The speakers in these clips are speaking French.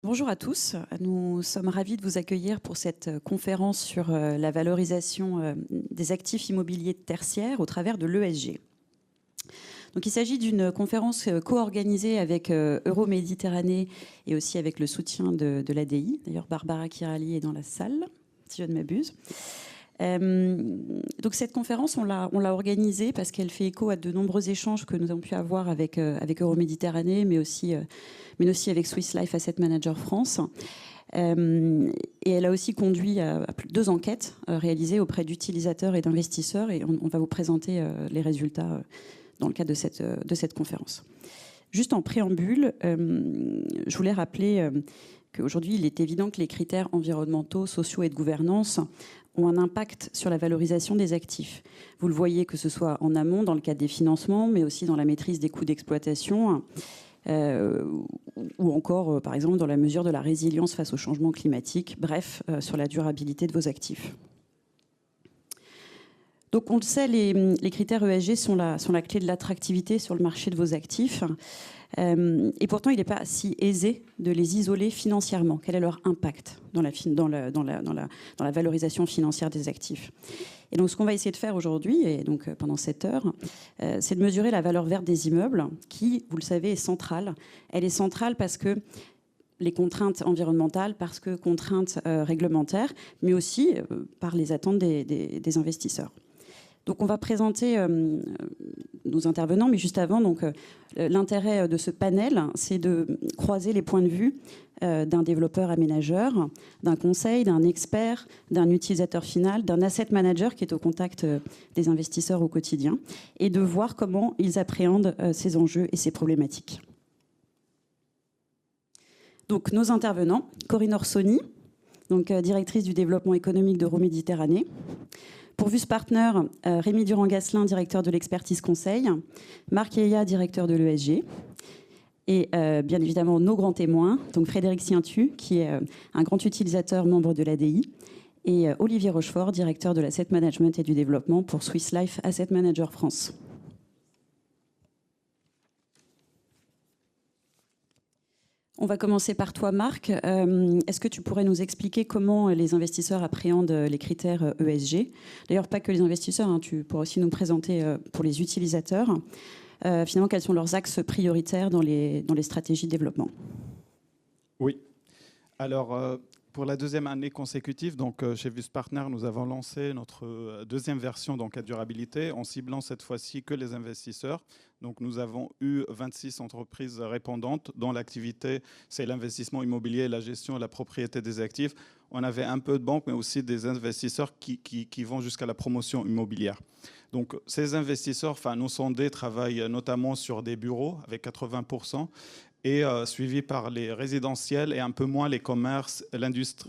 Bonjour à tous, nous sommes ravis de vous accueillir pour cette conférence sur la valorisation des actifs immobiliers tertiaires au travers de l'ESG. Donc, il s'agit d'une conférence co-organisée avec Euroméditerranée et aussi avec le soutien de l'ADI. D'ailleurs, Barbara Kirali est dans la salle, si je ne m'abuse. Donc cette conférence, on l'a organisée parce qu'elle fait écho à de nombreux échanges que nous avons pu avoir avec Euroméditerranée, mais aussi avec Swiss Life Asset Manager France. Et elle a aussi conduit à plus de 2 enquêtes réalisées auprès d'utilisateurs et d'investisseurs. Et on va vous présenter les résultats dans le cadre de cette conférence. Juste en préambule, je voulais rappeler qu'aujourd'hui, il est évident que les critères environnementaux, sociaux et de gouvernance ont un impact sur la valorisation des actifs. Vous le voyez, que ce soit en amont, dans le cadre des financements, mais aussi dans la maîtrise des coûts d'exploitation, ou encore, par exemple, dans la mesure de la résilience face au changement climatique, bref, sur la durabilité de vos actifs. Donc, on le sait, les critères ESG sont la clé de l'attractivité sur le marché de vos actifs. Et pourtant, il n'est pas si aisé de les isoler financièrement. Quel est leur impact dans la valorisation financière des actifs? Et donc, ce qu'on va essayer de faire aujourd'hui, et donc pendant cette heure, c'est de mesurer la valeur verte des immeubles, qui, vous le savez, est centrale. Elle est centrale parce que les contraintes environnementales, parce que contraintes réglementaires, mais aussi par les attentes des investisseurs. Donc on va présenter nos intervenants, mais juste avant, l'intérêt de ce panel, c'est de croiser les points de vue d'un développeur aménageur, d'un conseil, d'un expert, d'un utilisateur final, d'un asset manager qui est au contact des investisseurs au quotidien, et de voir comment ils appréhendent ces enjeux et ces problématiques. Donc nos intervenants, Corinne Orsoni, directrice du développement économique d'Euroméditerranée. Pour Vus Partner, Rémi Durand-Gasselin, directeur de l'expertise conseil, Marc Eya, directeur de l'ESG, et bien évidemment nos grands témoins, donc Frédéric Sientu, qui est un grand utilisateur, membre de l'ADI, et Olivier Rochefort, directeur de l'asset management et du développement pour Swiss Life Asset Manager France. On va commencer par toi, Marc. Est-ce que tu pourrais nous expliquer comment les investisseurs appréhendent les critères ESG? D'ailleurs, pas que les investisseurs, hein, tu pourras aussi nous présenter pour les utilisateurs. Finalement, quels sont leurs axes prioritaires dans les stratégies de développement? Oui. Alors, pour la deuxième année consécutive, chez Vus Partner, nous avons lancé notre deuxième version à durabilité en ciblant cette fois-ci que les investisseurs. Donc, nous avons eu 26 entreprises répondantes dont l'activité, c'est l'investissement immobilier, la gestion et la propriété des actifs. On avait un peu de banques, mais aussi des investisseurs qui vont jusqu'à la promotion immobilière. Donc, ces investisseurs, nos sondés, travaillent notamment sur des bureaux avec 80%. Et suivi par les résidentiels et un peu moins les commerces, l'industrie,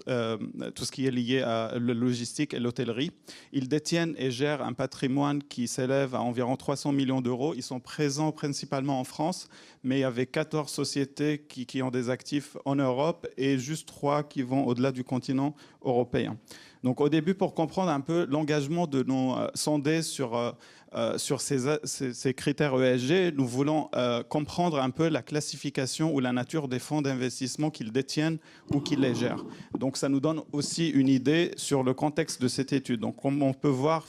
tout ce qui est lié à la logistique et l'hôtellerie. Ils détiennent et gèrent un patrimoine qui s'élève à environ 300 millions d'euros. Ils sont présents principalement en France, mais il y avait 14 sociétés qui ont des actifs en Europe et juste 3 qui vont au-delà du continent européen. Donc au début, pour comprendre un peu l'engagement de nos sondés sur ces critères ESG, nous voulons comprendre un peu la classification ou la nature des fonds d'investissement qu'ils détiennent ou qu'ils les gèrent. Donc ça nous donne aussi une idée sur le contexte de cette étude. Donc comme on peut voir,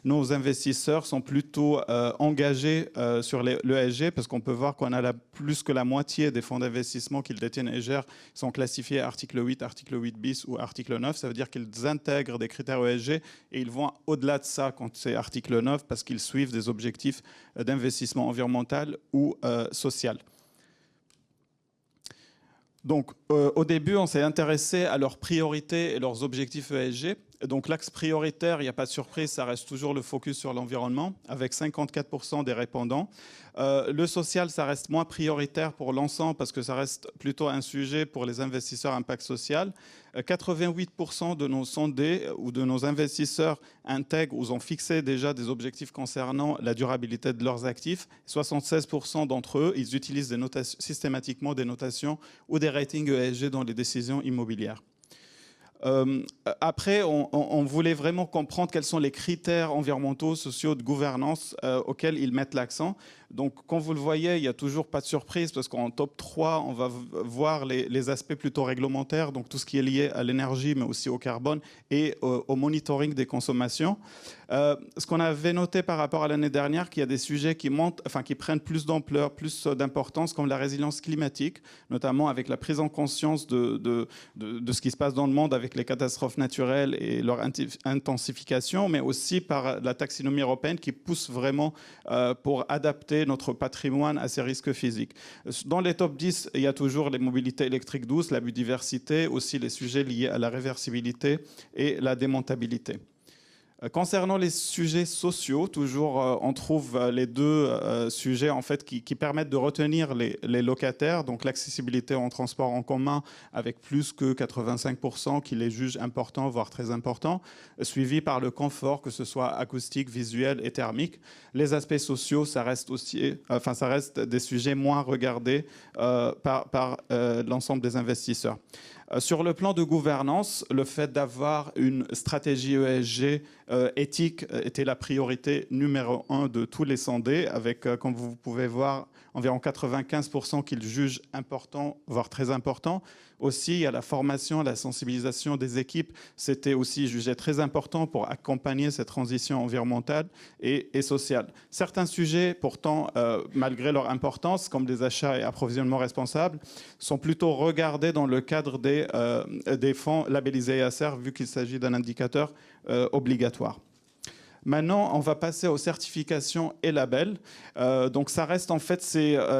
nos investisseurs sont plutôt engagés sur l'ESG parce qu'on peut voir qu'on a plus que la moitié des fonds d'investissement qu'ils détiennent et gèrent sont classifiés article 8, article 8 bis ou article 9. Ça veut dire qu'ils intègrent des critères ESG et ils vont au-delà de ça quand c'est article 9 parce qu'ils suivent des objectifs d'investissement environnemental ou social. Donc, au début, on s'est intéressé à leurs priorités et leurs objectifs ESG. Donc, l'axe prioritaire, il n'y a pas de surprise, ça reste toujours le focus sur l'environnement, avec 54% des répondants. Le social, ça reste moins prioritaire pour l'ensemble parce que ça reste plutôt un sujet pour les investisseurs impact social. 88% de nos sondés ou de nos investisseurs intègrent ou ont fixé déjà des objectifs concernant la durabilité de leurs actifs. 76% d'entre eux, ils utilisent systématiquement des notations ou des ratings ESG dans les décisions immobilières. Après, on voulait vraiment comprendre quels sont les critères environnementaux, sociaux, de gouvernance auxquels ils mettent l'accent. Donc, comme vous le voyez, il n'y a toujours pas de surprise parce qu'en top 3, on va voir les aspects plutôt réglementaires, donc tout ce qui est lié à l'énergie, mais aussi au carbone et au monitoring des consommations. Ce qu'on avait noté par rapport à l'année dernière, qu'il y a des sujets qui qui prennent plus d'ampleur, plus d'importance, comme la résilience climatique, notamment avec la prise en conscience de ce qui se passe dans le monde avec les catastrophes naturelles et leur intensification, mais aussi par la taxinomie européenne qui pousse vraiment pour adapter notre patrimoine à ces risques physiques. Dans les top 10, il y a toujours les mobilités électriques douces, la biodiversité, aussi les sujets liés à la réversibilité et la démontabilité. Concernant les sujets sociaux, toujours, on trouve les deux sujets en fait, qui permettent de retenir les locataires, donc l'accessibilité en transport en commun avec plus que 85% qui les jugent importants, voire très importants, suivi par le confort, que ce soit acoustique, visuel et thermique. Les aspects sociaux, ça reste des sujets moins regardés par l'ensemble des investisseurs. Sur le plan de gouvernance, le fait d'avoir une stratégie ESG éthique était la priorité numéro 1 de tous les sondés, avec, comme vous pouvez voir, environ 95% qu'ils jugent important, voire très important. Aussi, il y a la formation, la sensibilisation des équipes. C'était aussi jugé très important pour accompagner cette transition environnementale et sociale. Certains sujets, pourtant, malgré leur importance, comme les achats et approvisionnements responsables, sont plutôt regardés dans le cadre des fonds labellisés ESR, vu qu'il s'agit d'un indicateur obligatoire. Maintenant, on va passer aux certifications et labels. Donc, ça reste en fait,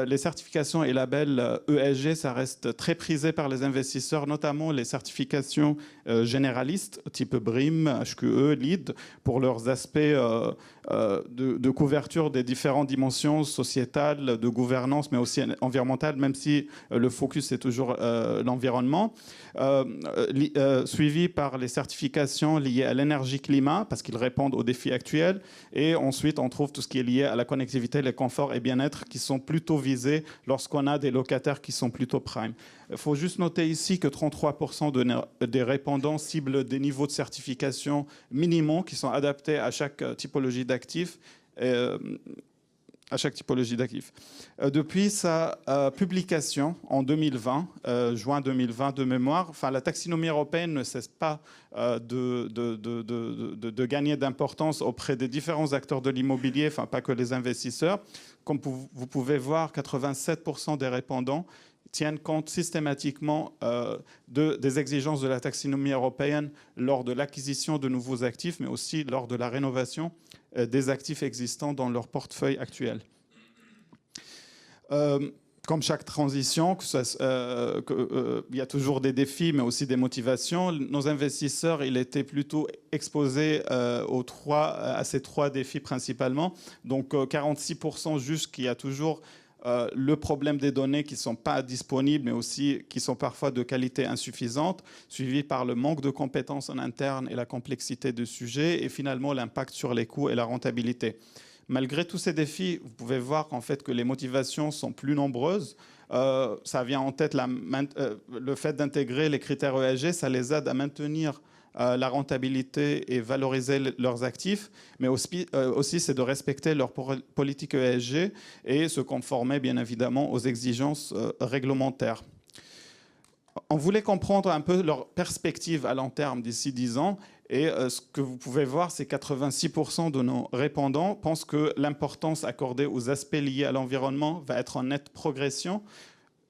les certifications et labels ESG, ça reste très prisé par les investisseurs, notamment les certifications généralistes, type BREEAM, HQE, LEED, pour leurs aspects de couverture des différentes dimensions sociétales, de gouvernance, mais aussi environnementales, même si le focus est toujours l'environnement. Suivi par les certifications liées à l'énergie-climat, parce qu'ils répondent aux défis actuels. Et ensuite, on trouve tout ce qui est lié à la connectivité, le confort et bien-être, qui sont plutôt visés lorsqu'on a des locataires qui sont plutôt prime. Il faut juste noter ici que 33% des répondants ciblent des niveaux de certification minimaux qui sont adaptés à chaque typologie d'actifs. Depuis sa publication en 2020, juin 2020 de mémoire, la taxinomie européenne ne cesse pas de gagner d'importance auprès des différents acteurs de l'immobilier, pas que les investisseurs. Comme vous pouvez voir, 87% des répondants tiennent compte systématiquement des exigences de la taxinomie européenne lors de l'acquisition de nouveaux actifs, mais aussi lors de la rénovation des actifs existants dans leur portefeuille actuel. Comme chaque transition, il y a toujours des défis, mais aussi des motivations. Nos investisseurs, ils étaient plutôt exposés à ces trois défis principalement. Donc 46% jugent qu'il y a toujours le problème des données qui ne sont pas disponibles, mais aussi qui sont parfois de qualité insuffisante, suivi par le manque de compétences en interne et la complexité du sujet, et finalement l'impact sur les coûts et la rentabilité. Malgré tous ces défis, vous pouvez voir en fait que les motivations sont plus nombreuses. Ça vient en tête le fait d'intégrer les critères ESG, ça les aide à maintenir la rentabilité et valoriser leurs actifs, mais aussi c'est de respecter leur politique ESG et se conformer bien évidemment aux exigences réglementaires. On voulait comprendre un peu leur perspective à long terme d'ici 10 ans. Et ce que vous pouvez voir, c'est que 86% de nos répondants pensent que l'importance accordée aux aspects liés à l'environnement va être en nette progression.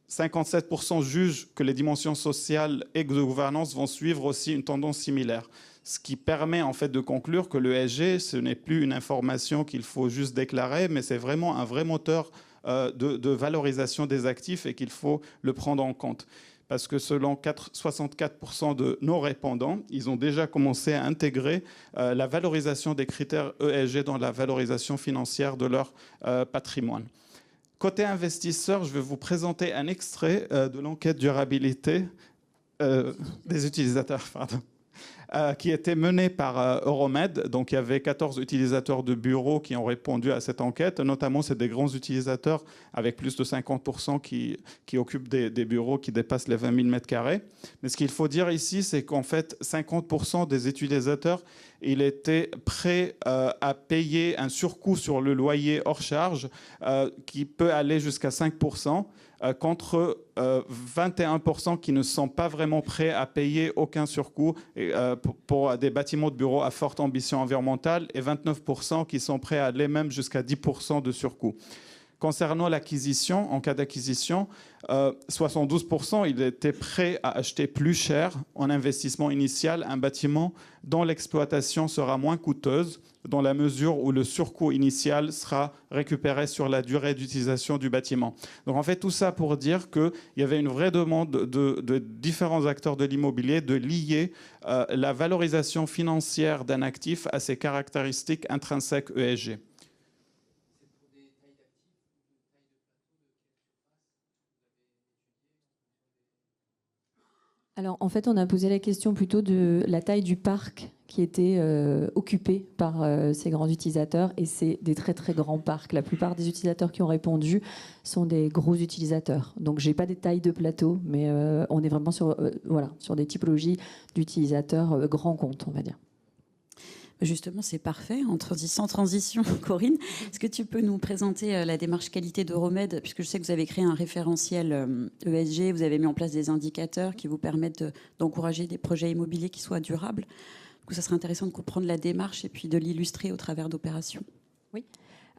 57% jugent que les dimensions sociales et de gouvernance vont suivre aussi une tendance similaire. Ce qui permet en fait de conclure que l'ESG, ce n'est plus une information qu'il faut juste déclarer, mais c'est vraiment un vrai moteur de valorisation des actifs et qu'il faut le prendre en compte. Parce que selon 64% de nos répondants, ils ont déjà commencé à intégrer la valorisation des critères ESG dans la valorisation financière de leur patrimoine. Côté investisseur, je vais vous présenter un extrait de l'enquête durabilité des utilisateurs. qui était menée par Euromed. Donc, il y avait 14 utilisateurs de bureaux qui ont répondu à cette enquête. Notamment, c'est des grands utilisateurs avec plus de 50% qui occupent des bureaux qui dépassent les 20 000 m². Mais ce qu'il faut dire ici, c'est qu'en fait, 50% des utilisateurs, ils étaient prêts à payer un surcoût sur le loyer hors charge qui peut aller jusqu'à 5%. Contre 21% qui ne sont pas vraiment prêts à payer aucun surcoût pour des bâtiments de bureaux à forte ambition environnementale et 29% qui sont prêts à aller même jusqu'à 10% de surcoût. Concernant l'acquisition, en cas d'acquisition, 72% ils étaient prêts à acheter plus cher en investissement initial un bâtiment dont l'exploitation sera moins coûteuse, dans la mesure où le surcoût initial sera récupéré sur la durée d'utilisation du bâtiment. Donc en fait, tout ça pour dire qu'il y avait une vraie demande de différents acteurs de l'immobilier de lier la valorisation financière d'un actif à ses caractéristiques intrinsèques ESG. Alors, en fait, on a posé la question plutôt de la taille du parc qui était occupé par ces grands utilisateurs. Et c'est des très, très grands parcs. La plupart des utilisateurs qui ont répondu sont des gros utilisateurs. Donc, je n'ai pas des tailles de plateau, mais on est vraiment sur, sur des typologies d'utilisateurs grands comptes, on va dire. Justement, c'est parfait. Sans transition, Corinne, est-ce que tu peux nous présenter la démarche qualité d'Euromed, puisque je sais que vous avez créé un référentiel ESG, vous avez mis en place des indicateurs qui vous permettent d'encourager des projets immobiliers qui soient durables. Du coup, ça serait intéressant de comprendre la démarche et puis de l'illustrer au travers d'opérations. Oui.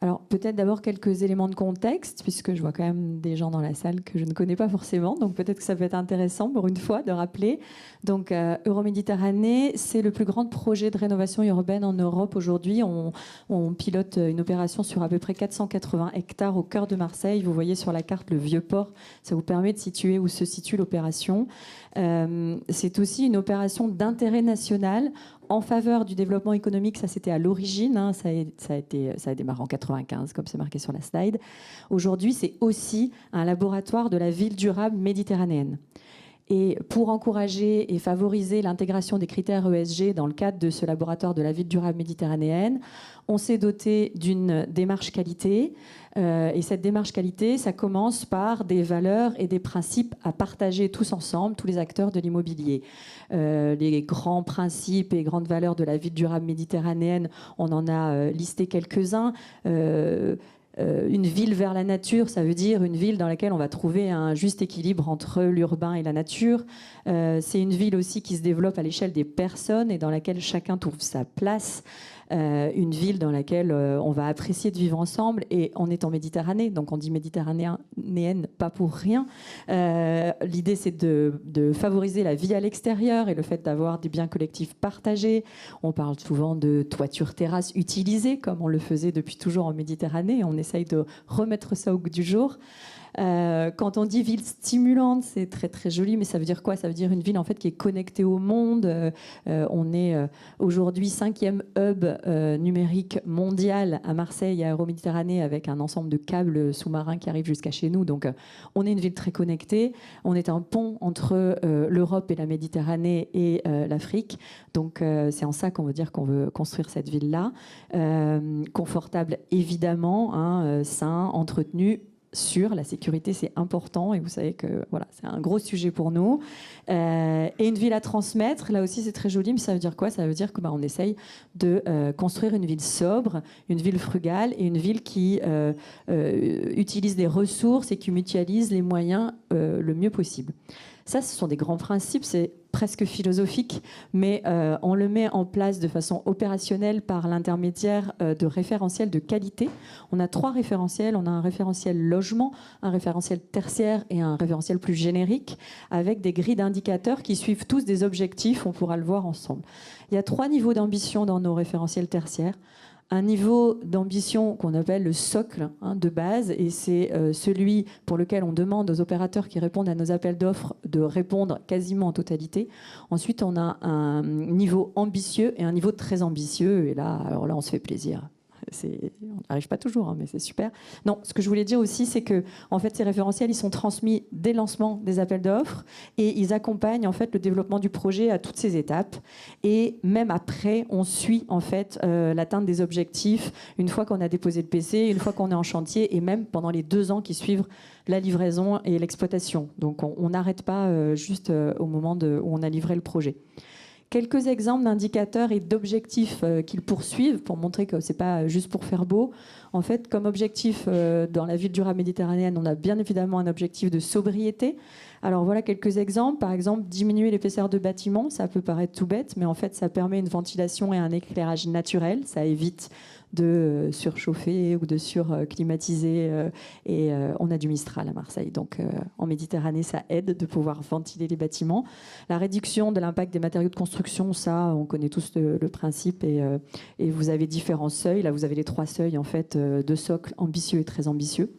Alors, peut-être d'abord quelques éléments de contexte, puisque je vois quand même des gens dans la salle que je ne connais pas forcément. Donc, peut-être que ça peut être intéressant, pour une fois, de rappeler. Donc, Euroméditerranée, c'est le plus grand projet de rénovation urbaine en Europe aujourd'hui. On pilote une opération sur à peu près 480 hectares au cœur de Marseille. Vous voyez sur la carte le Vieux-Port. Ça vous permet de situer où se situe l'opération. C'est aussi une opération d'intérêt national en faveur du développement économique. Ça, c'était à l'origine. Hein, ça a démarré en 95, comme c'est marqué sur la slide. Aujourd'hui, c'est aussi un laboratoire de la ville durable méditerranéenne. Et pour encourager et favoriser l'intégration des critères ESG dans le cadre de ce laboratoire de la ville durable méditerranéenne, on s'est doté d'une démarche qualité. Et cette démarche qualité, ça commence par des valeurs et des principes à partager tous ensemble, tous les acteurs de l'immobilier. Les grands principes et grandes valeurs de la ville durable méditerranéenne, on en a listé quelques-uns. Une ville vers la nature, ça veut dire une ville dans laquelle on va trouver un juste équilibre entre l'urbain et la nature. C'est une ville aussi qui se développe à l'échelle des personnes et dans laquelle chacun trouve sa place. Une ville dans laquelle on va apprécier de vivre ensemble, et on est en Méditerranée, donc on dit méditerranéenne pas pour rien. L'idée, c'est de favoriser la vie à l'extérieur et le fait d'avoir des biens collectifs partagés. On parle souvent de toiture-terrasse utilisée, comme on le faisait depuis toujours en Méditerranée. On essaye de remettre ça au goût du jour. Quand on dit ville stimulante, c'est très très joli, mais ça veut dire quoi? Ça veut dire une ville en fait qui est connectée au monde. On est aujourd'hui 5e hub numérique mondial à Marseille, à Euroméditerranée, avec un ensemble de câbles sous-marins qui arrivent jusqu'à chez nous. Donc on est une ville très connectée. On est un pont entre l'Europe et la Méditerranée et l'Afrique. Donc c'est en ça qu'on veut dire qu'on veut construire cette ville-là. Confortable évidemment, hein, sain, entretenu. Sur la sécurité, c'est important, et vous savez que voilà, c'est un gros sujet pour nous. Et une ville à transmettre, là aussi c'est très joli, mais ça veut dire quoi? Ça veut dire que on essaye de construire une ville sobre, une ville frugale, et une ville qui utilise les ressources et qui mutualise les moyens le mieux possible. Ça, ce sont des grands principes, c'est presque philosophique, mais on le met en place de façon opérationnelle par l'intermédiaire de référentiels de qualité. On a 3 référentiels. On a un référentiel logement, un référentiel tertiaire et un référentiel plus générique, avec des grilles d'indicateurs qui suivent tous des objectifs. On pourra le voir ensemble. Il y a 3 niveaux d'ambition dans nos référentiels tertiaires. Un niveau d'ambition qu'on appelle le socle de base, et c'est celui pour lequel on demande aux opérateurs qui répondent à nos appels d'offres de répondre quasiment en totalité. Ensuite, on a un niveau ambitieux et un niveau très ambitieux, et là, alors là, on se fait plaisir. On n'arrive pas toujours, hein, mais c'est super. Non, ce que je voulais dire aussi, c'est que en fait, ces référentiels, ils sont transmis dès le lancement des appels d'offres et ils accompagnent en fait le développement du projet à toutes ces étapes. Et même après, on suit en fait l'atteinte des objectifs une fois qu'on a déposé le PC, une fois qu'on est en chantier et même pendant les 2 ans qui suivent la livraison et l'exploitation. Donc, on n'arrête pas juste au moment où on a livré le projet. Quelques exemples d'indicateurs et d'objectifs qu'ils poursuivent pour montrer que ce n'est pas juste pour faire beau. En fait, comme objectif dans la ville durable méditerranéenne, on a bien évidemment un objectif de sobriété. Alors voilà quelques exemples. Par exemple, diminuer l'épaisseur de bâtiments, ça peut paraître tout bête, mais en fait, ça permet une ventilation et un éclairage naturel. Ça évite de surchauffer ou de surclimatiser. Et on a du Mistral à Marseille. Donc en Méditerranée, ça aide de pouvoir ventiler les bâtiments. La réduction de l'impact des matériaux de construction, ça, on connaît tous le principe. Et vous avez différents seuils. Là, vous avez les 3 seuils en fait, de socle ambitieux et très ambitieux.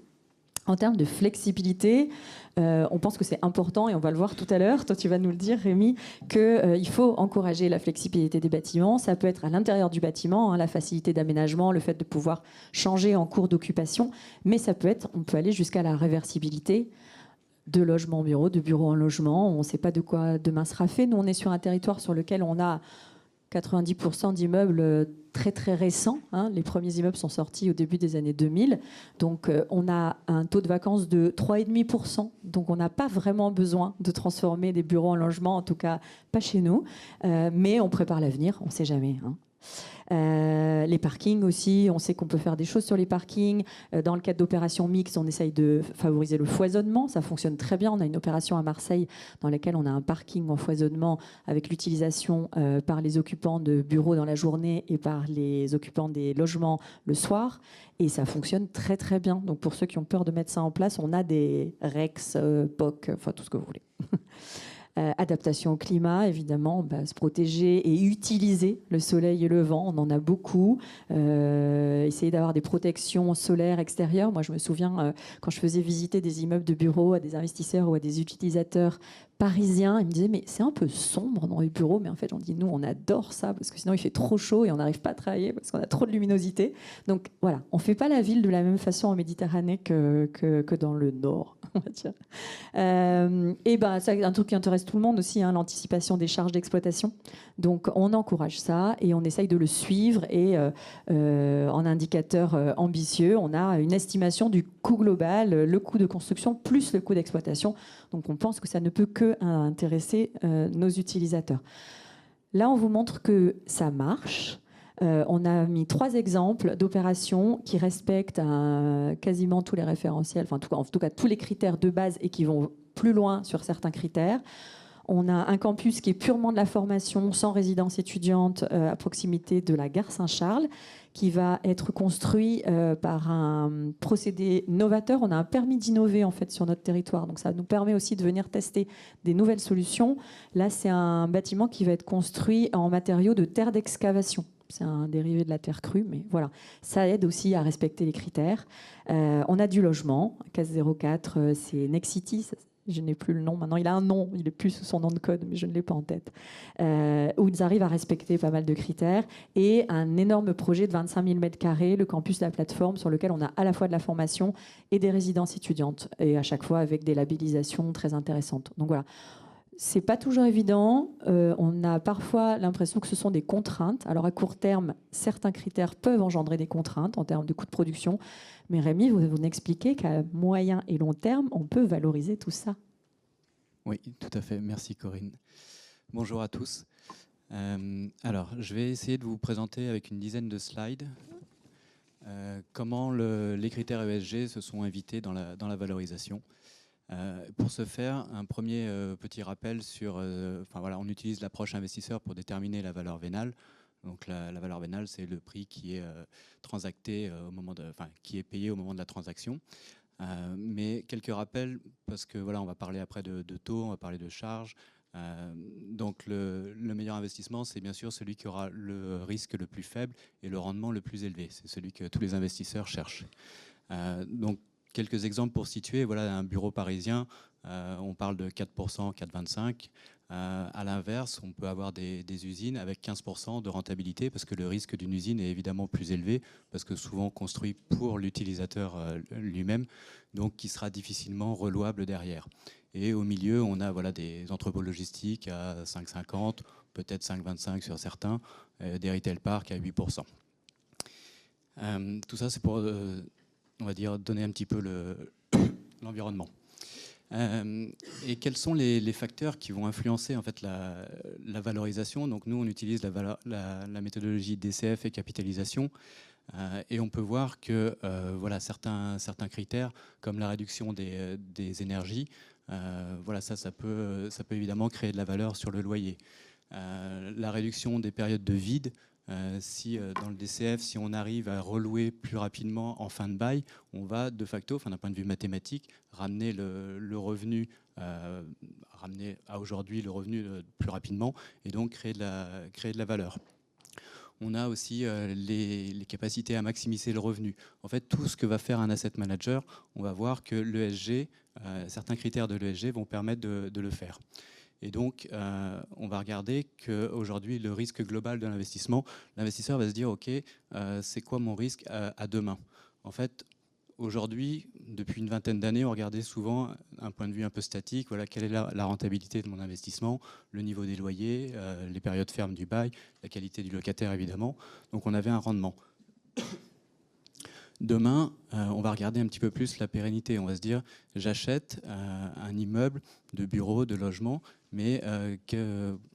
En termes de flexibilité, on pense que c'est important, et on va le voir tout à l'heure, toi tu vas nous le dire Rémi, qu'il faut encourager la flexibilité des bâtiments. Ça peut être à l'intérieur du bâtiment, hein, la facilité d'aménagement, le fait de pouvoir changer en cours d'occupation, mais on peut aller jusqu'à la réversibilité de logement en bureau, de bureau en logement. On ne sait pas de quoi demain sera fait. Nous, on est sur un territoire sur lequel on a 90% d'immeubles très très récents. Hein. Les premiers immeubles sont sortis au début des années 2000. Donc on a un taux de vacances de 3,5%. Donc on n'a pas vraiment besoin de transformer des bureaux en logements, en tout cas pas chez nous. Mais on prépare l'avenir, on ne sait jamais. Hein. Les parkings aussi, on sait qu'on peut faire des choses sur les parkings. Dans le cadre d'opérations mixtes, on essaye de favoriser le foisonnement. Ça fonctionne très bien. On a une opération à Marseille dans laquelle on a un parking en foisonnement avec l'utilisation par les occupants de bureaux dans la journée et par les occupants des logements le soir. Et ça fonctionne très très bien. Donc pour ceux qui ont peur de mettre ça en place, on a des REX, POC, enfin tout ce que vous voulez. Adaptation au climat, évidemment, se protéger et utiliser le soleil et le vent, on en a beaucoup. Essayer d'avoir des protections solaires extérieures. Moi, je me souviens, quand je faisais visiter des immeubles de bureaux à des investisseurs ou à des utilisateurs parisiens, ils me disaient mais c'est un peu sombre dans les bureaux, mais en fait on dit nous on adore ça parce que sinon il fait trop chaud et on n'arrive pas à travailler parce qu'on a trop de luminosité. Donc voilà, on fait pas la ville de la même façon en Méditerranée que dans le nord, on va dire. Et c'est un truc qui intéresse tout le monde aussi, hein, l'anticipation des charges d'exploitation. Donc on encourage ça et on essaye de le suivre et en indicateur ambitieux, on a une estimation du coût global, le coût de construction plus le coût d'exploitation. Donc on pense que ça ne peut que intéresser nos utilisateurs. Là, on vous montre que ça marche. On a mis 3 exemples d'opérations qui respectent quasiment tous les référentiels, enfin en tout cas tous les critères de base et qui vont plus loin sur certains critères. On a un campus qui est purement de la formation, sans résidence étudiante, à proximité de la gare Saint-Charles, qui va être construit par un procédé novateur. On a un permis d'innover en fait sur notre territoire, donc ça nous permet aussi de venir tester des nouvelles solutions. Là, c'est un bâtiment qui va être construit en matériaux de terre d'excavation. C'est un dérivé de la terre crue, mais voilà, ça aide aussi à respecter les critères. On a du logement, case 04, c'est Nexity. Je n'ai plus le nom maintenant. Il a un nom, il n'est plus sous son nom de code, mais je ne l'ai pas en tête. Où ils arrivent à respecter pas mal de critères. Et un énorme projet de 25 000 m², le campus de la plateforme, sur lequel on a à la fois de la formation et des résidences étudiantes. Et à chaque fois avec des labellisations très intéressantes. Donc voilà. C'est pas toujours évident. On a parfois l'impression que ce sont des contraintes. Alors à court terme, certains critères peuvent engendrer des contraintes en termes de coûts de production. Mais Rémi, vous expliquez qu'à moyen et long terme, on peut valoriser tout ça. Oui, tout à fait. Merci Corinne. Bonjour à tous. Alors, je vais essayer de vous présenter avec une dizaine de slides comment les critères ESG se sont invités dans la valorisation. Pour ce faire, un premier petit rappel sur... on utilise l'approche investisseur pour déterminer la valeur vénale. Donc la valeur vénale, c'est le prix qui est transacté qui est payé au moment de la transaction. Mais quelques rappels, parce que on va parler après de taux, on va parler de charges. Donc le meilleur investissement, c'est bien sûr celui qui aura le risque le plus faible et le rendement le plus élevé. C'est celui que tous les investisseurs cherchent. Donc quelques exemples pour situer. Voilà, un bureau parisien, on parle de 4%, 4,25%. À l'inverse, on peut avoir des usines avec 15% de rentabilité parce que le risque d'une usine est évidemment plus élevé parce que souvent construit pour l'utilisateur lui-même, donc qui sera difficilement relouable derrière. Et au milieu, on a voilà, des entrepôts logistiques à 5,50, peut-être 5,25 sur certains, des retail parks à 8%. Tout ça, c'est pour, on va dire, donner un petit peu l'environnement. Et quels sont les facteurs qui vont influencer en fait la valorisation? Donc nous, on utilise la méthodologie DCF et capitalisation, et on peut voir que voilà, certains critères, comme la réduction des énergies, voilà, ça peut évidemment créer de la valeur sur le loyer. La réduction des périodes de vide. Si dans le DCF, si on arrive à relouer plus rapidement en fin de bail, on va de facto, d'un point de vue mathématique, ramener le revenu, ramener à aujourd'hui le revenu plus rapidement et donc créer de la valeur. On a aussi les capacités à maximiser le revenu. En fait, tout ce que va faire un asset manager, on va voir que l'ESG, certains critères de l'ESG vont permettre de le faire. Et donc, on va regarder qu'aujourd'hui, le risque global de l'investissement, l'investisseur va se dire, OK, c'est quoi mon risque à demain? En fait, aujourd'hui, depuis une vingtaine d'années, on regardait souvent un point de vue un peu statique. Voilà, quelle est la rentabilité de mon investissement, le niveau des loyers, les périodes fermes du bail, la qualité du locataire, évidemment. Donc, on avait un rendement. Demain, on va regarder un petit peu plus la pérennité. On va se dire, j'achète un immeuble de bureau, de logement, mais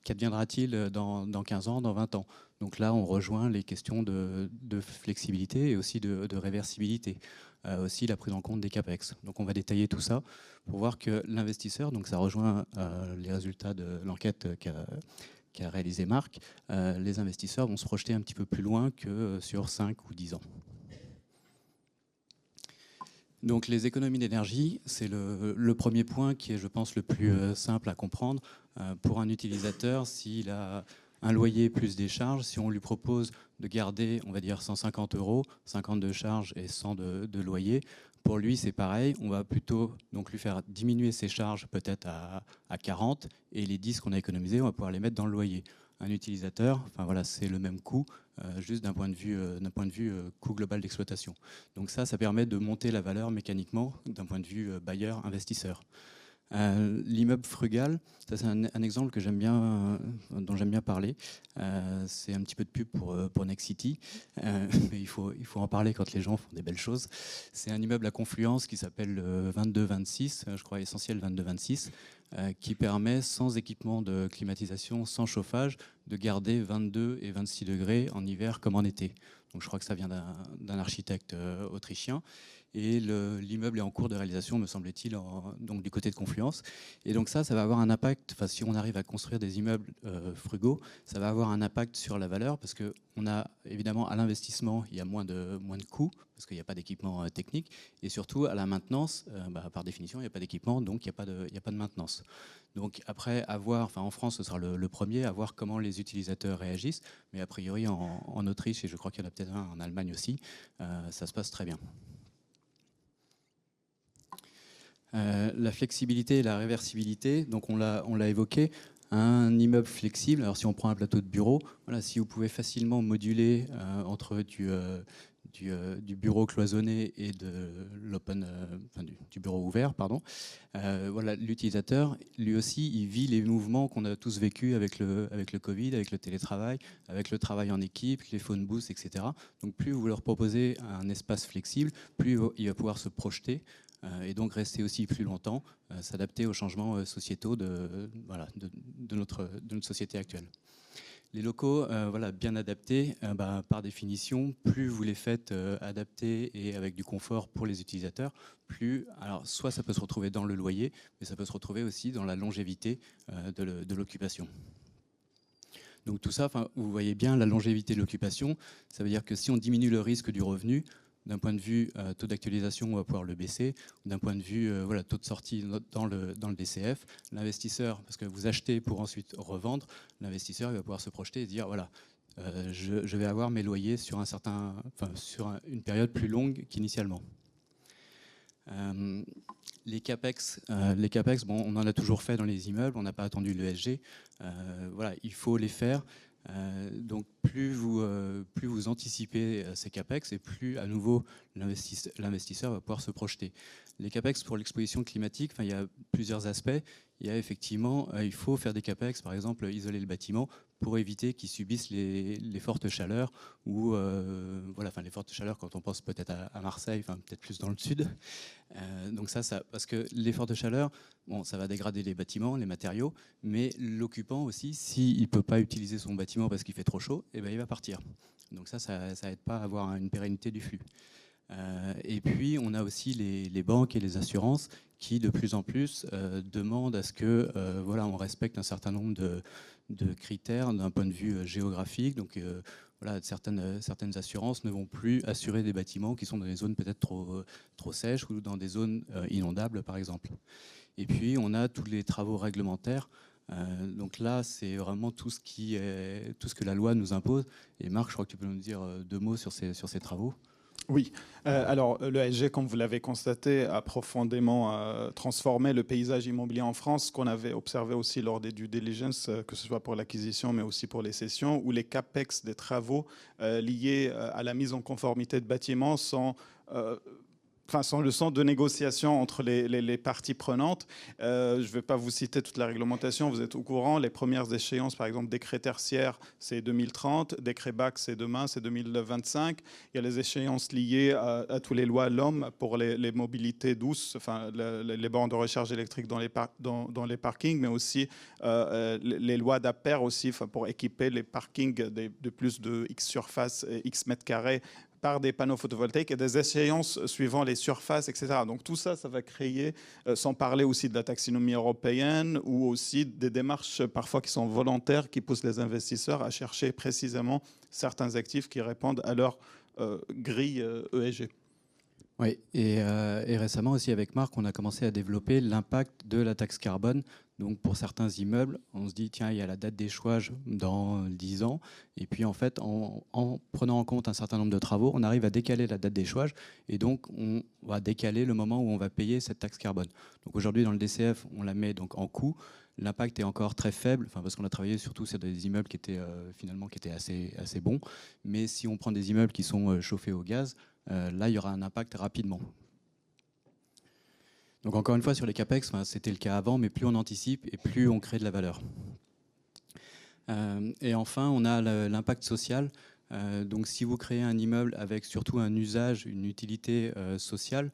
qu'adviendra-t-il dans 15 ans, dans 20 ans? Donc là, on rejoint les questions de flexibilité et aussi de réversibilité. Aussi la prise en compte des CAPEX. Donc on va détailler tout ça pour voir que l'investisseur, donc ça rejoint les résultats de l'enquête qu'a réalisé Marc, les investisseurs vont se projeter un petit peu plus loin que sur 5 ou 10 ans. Donc les économies d'énergie, c'est le premier point qui est, je pense, le plus simple à comprendre. Pour un utilisateur, s'il a un loyer plus des charges, si on lui propose de garder, on va dire, 150 €, 50 de charges et 100 de loyer, pour lui, c'est pareil. On va plutôt donc lui faire diminuer ses charges peut-être à 40 et les 10 qu'on a économisés, on va pouvoir les mettre dans le loyer. Un utilisateur, enfin voilà, c'est le même coût, juste d'un point de vue coût global d'exploitation. Donc ça permet de monter la valeur mécaniquement d'un point de vue bailleur-investisseur. L'immeuble frugal, ça c'est un exemple que j'aime bien, dont j'aime bien parler. C'est un petit peu de pub pour Next City, mais il faut en parler quand les gens font des belles choses. C'est un immeuble à Confluence qui s'appelle 2226, je crois Essentiel 2226, qui permet, sans équipement de climatisation, sans chauffage, de garder 22 et 26 degrés en hiver comme en été. Donc je crois que ça vient d'un architecte autrichien. Et l'immeuble est en cours de réalisation, me semble-t-il, donc du côté de Confluence. Et donc ça va avoir un impact, si on arrive à construire des immeubles frugaux, ça va avoir un impact sur la valeur, parce qu'on a évidemment à l'investissement, il y a moins de coûts, parce qu'il n'y a pas d'équipement technique, et surtout à la maintenance, par définition, il n'y a pas d'équipement, donc il n'y a pas de maintenance. Donc après, en France, ce sera le premier, à voir comment les utilisateurs réagissent, mais a priori en Autriche, et je crois qu'il y en a peut-être un en Allemagne aussi, ça se passe très bien. La flexibilité et la réversibilité, donc on l'a évoqué, un immeuble flexible, alors si on prend un plateau de bureau, voilà, si vous pouvez facilement moduler entre du bureau cloisonné et du bureau ouvert, pardon. Voilà, l'utilisateur, lui aussi, il vit les mouvements qu'on a tous vécus avec le Covid, avec le télétravail, avec le travail en équipe, les phone booths, etc. Donc plus vous leur proposez un espace flexible, plus il va pouvoir se projeter et donc rester aussi plus longtemps, s'adapter aux changements sociétaux de notre société actuelle. Les locaux bien adaptés, par définition, plus vous les faites adaptés et avec du confort pour les utilisateurs, alors soit ça peut se retrouver dans le loyer, mais ça peut se retrouver aussi dans la longévité de l'occupation. Donc tout ça, vous voyez bien la longévité de l'occupation, ça veut dire que si on diminue le risque du revenu, d'un point de vue taux d'actualisation, on va pouvoir le baisser. D'un point de vue taux de sortie dans le DCF, l'investisseur, parce que vous achetez pour ensuite revendre, l'investisseur il va pouvoir se projeter et dire voilà, je vais avoir mes loyers sur une période plus longue qu'initialement. Les CAPEX, bon, on en a toujours fait dans les immeubles, on n'a pas attendu l'ESG. Voilà, il faut les faire. Donc plus vous anticipez ces CAPEX et plus à nouveau l'investisseur va pouvoir se projeter. Les CAPEX pour l'exposition climatique, il y a plusieurs aspects. Il y a effectivement, il faut faire des CAPEX, par exemple isoler le bâtiment pour éviter qu'ils subissent les fortes chaleurs ou voilà, les fortes chaleurs quand on pense peut-être à Marseille, peut-être plus dans le sud. Donc ça, parce que les fortes chaleurs, bon, ça va dégrader les bâtiments, les matériaux, mais l'occupant aussi, s'il ne peut pas utiliser son bâtiment parce qu'il fait trop chaud, eh ben, il va partir. Donc ça n'aide pas à avoir une pérennité du flux. Et puis, on a aussi les banques et les assurances qui, de plus en plus, demandent à ce que, voilà, on respecte un certain nombre de critères d'un point de vue géographique. Donc, voilà, certaines assurances ne vont plus assurer des bâtiments qui sont dans des zones peut-être trop sèches ou dans des zones inondables, par exemple. Et puis, on a tous les travaux réglementaires. Donc là, c'est vraiment tout ce que la loi nous impose. Et Marc, je crois que tu peux nous dire 2 mots sur ces travaux. Oui, alors l'ESG, comme vous l'avez constaté, a profondément transformé le paysage immobilier en France, ce qu'on avait observé aussi lors des due diligence, que ce soit pour l'acquisition mais aussi pour les cessions, où les CAPEX des travaux liés à la mise en conformité de bâtiments sont le centre de négociation entre les parties prenantes. Je ne vais pas vous citer toute la réglementation, vous êtes au courant. Les premières échéances, par exemple, décret tertiaire, c'est 2030, décret BAC, c'est demain, c'est 2025. Il y a les échéances liées à toutes les lois LOM pour les mobilités douces, les bornes de recharge électrique dans les parkings, mais aussi les lois d'APER aussi, pour équiper les parkings de plus de X surface et X mètres carrés par des panneaux photovoltaïques et des échéances suivant les surfaces, etc. Donc tout ça, ça va créer, sans parler aussi de la taxinomie européenne ou aussi des démarches parfois qui sont volontaires, qui poussent les investisseurs à chercher précisément certains actifs qui répondent à leur grille ESG. Oui, et récemment aussi avec Marc, on a commencé à développer l'impact de la taxe carbone. Donc pour certains immeubles, on se dit, tiens, il y a la date d'échouage dans 10 ans. Et puis en fait, en prenant en compte un certain nombre de travaux, on arrive à décaler la date d'échouage. Et donc, on va décaler le moment où on va payer cette taxe carbone. Donc aujourd'hui, dans le DCF, on la met donc en coût. L'impact est encore très faible, parce qu'on a travaillé surtout sur des immeubles qui étaient assez bons. Mais si on prend des immeubles qui sont chauffés au gaz, là, il y aura un impact rapidement. Donc encore une fois, sur les CAPEX, c'était le cas avant, mais plus on anticipe et plus on crée de la valeur. Et enfin, on a l'impact social. Donc si vous créez un immeuble avec surtout un usage, une utilité sociale,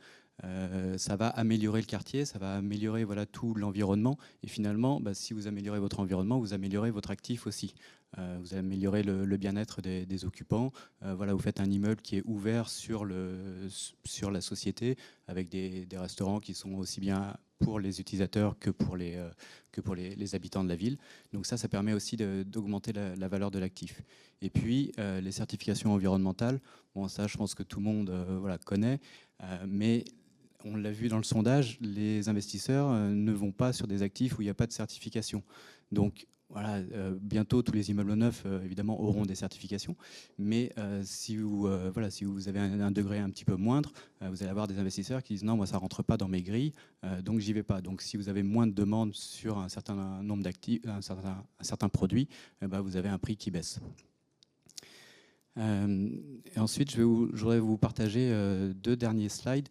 ça va améliorer le quartier, ça va améliorer tout l'environnement. Et finalement, si vous améliorez votre environnement, vous améliorez votre actif aussi. Vous améliorez le bien-être des occupants. Vous faites un immeuble qui est ouvert sur la société, avec des restaurants qui sont aussi bien pour les utilisateurs que pour les habitants de la ville. Donc ça permet aussi d'augmenter la valeur de l'actif. Et puis, les certifications environnementales, bon, ça, je pense que tout le monde connaît, mais on l'a vu dans le sondage, les investisseurs ne vont pas sur des actifs où il n'y a pas de certification. Donc, bientôt, tous les immeubles neufs, évidemment, auront des certifications. Mais si vous avez un degré un petit peu moindre, vous allez avoir des investisseurs qui disent « Non, moi, ça ne rentre pas dans mes grilles, donc j'y vais pas ». Donc, si vous avez moins de demandes sur un certain nombre d'actifs, un certain produit, vous avez un prix qui baisse. Et ensuite, je voudrais vous partager 2 derniers slides.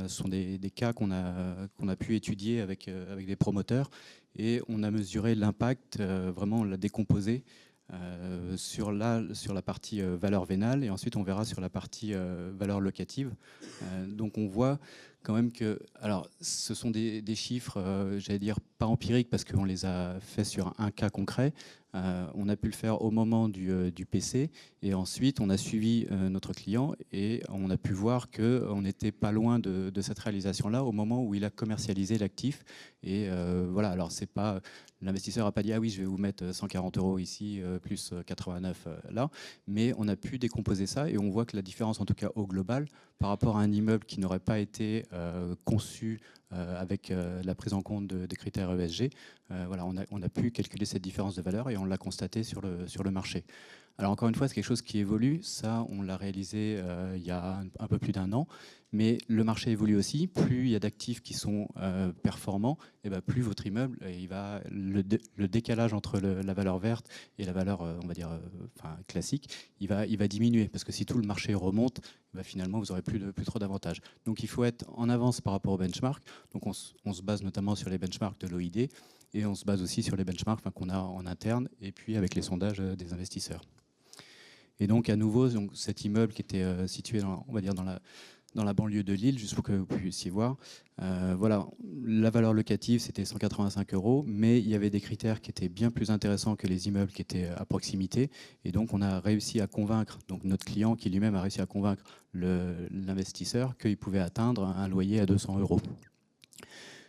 Ce sont des cas qu'on a pu étudier avec des promoteurs et on a mesuré l'impact, vraiment on l'a décomposé sur la partie valeur vénale et ensuite on verra sur la partie valeur locative. Donc on voit quand même que, alors ce sont des chiffres, j'allais dire pas empiriques parce qu'on les a fait sur un cas concret. On a pu le faire au moment du PC et ensuite on a suivi notre client et on a pu voir qu'on n'était pas loin de cette réalisation-là au moment où il a commercialisé l'actif. Et alors c'est pas, l'investisseur n'a pas dit « Ah oui, je vais vous mettre 140 € ici, plus 89 là », mais on a pu décomposer ça et on voit que la différence, en tout cas au global, par rapport à un immeuble qui n'aurait pas été conçu avec la prise en compte des critères ESG, voilà, on a pu calculer cette différence de valeur et on l'a constaté sur le marché. Alors encore une fois, c'est quelque chose qui évolue. Ça, on l'a réalisé il y a un peu plus d'1 an. Mais le marché évolue aussi. Plus il y a d'actifs qui sont performants, et ben plus votre immeuble, le décalage entre la valeur verte et la valeur, on va dire, classique, il va diminuer. Parce que si tout le marché remonte, ben finalement, vous n'aurez plus trop d'avantages. Donc il faut être en avance par rapport aux benchmarks. Donc on se base notamment sur les benchmarks de l'OID et on se base aussi sur les benchmarks qu'on a en interne et puis avec les sondages des investisseurs. Et donc, à nouveau, cet immeuble qui était situé on va dire dans la banlieue de Lille, juste pour que vous puissiez voir, voilà, la valeur locative, c'était 185 €, mais il y avait des critères qui étaient bien plus intéressants que les immeubles qui étaient à proximité. Et donc, on a réussi à convaincre, donc notre client qui lui-même a réussi à convaincre l'investisseur qu'il pouvait atteindre un loyer à 200 €.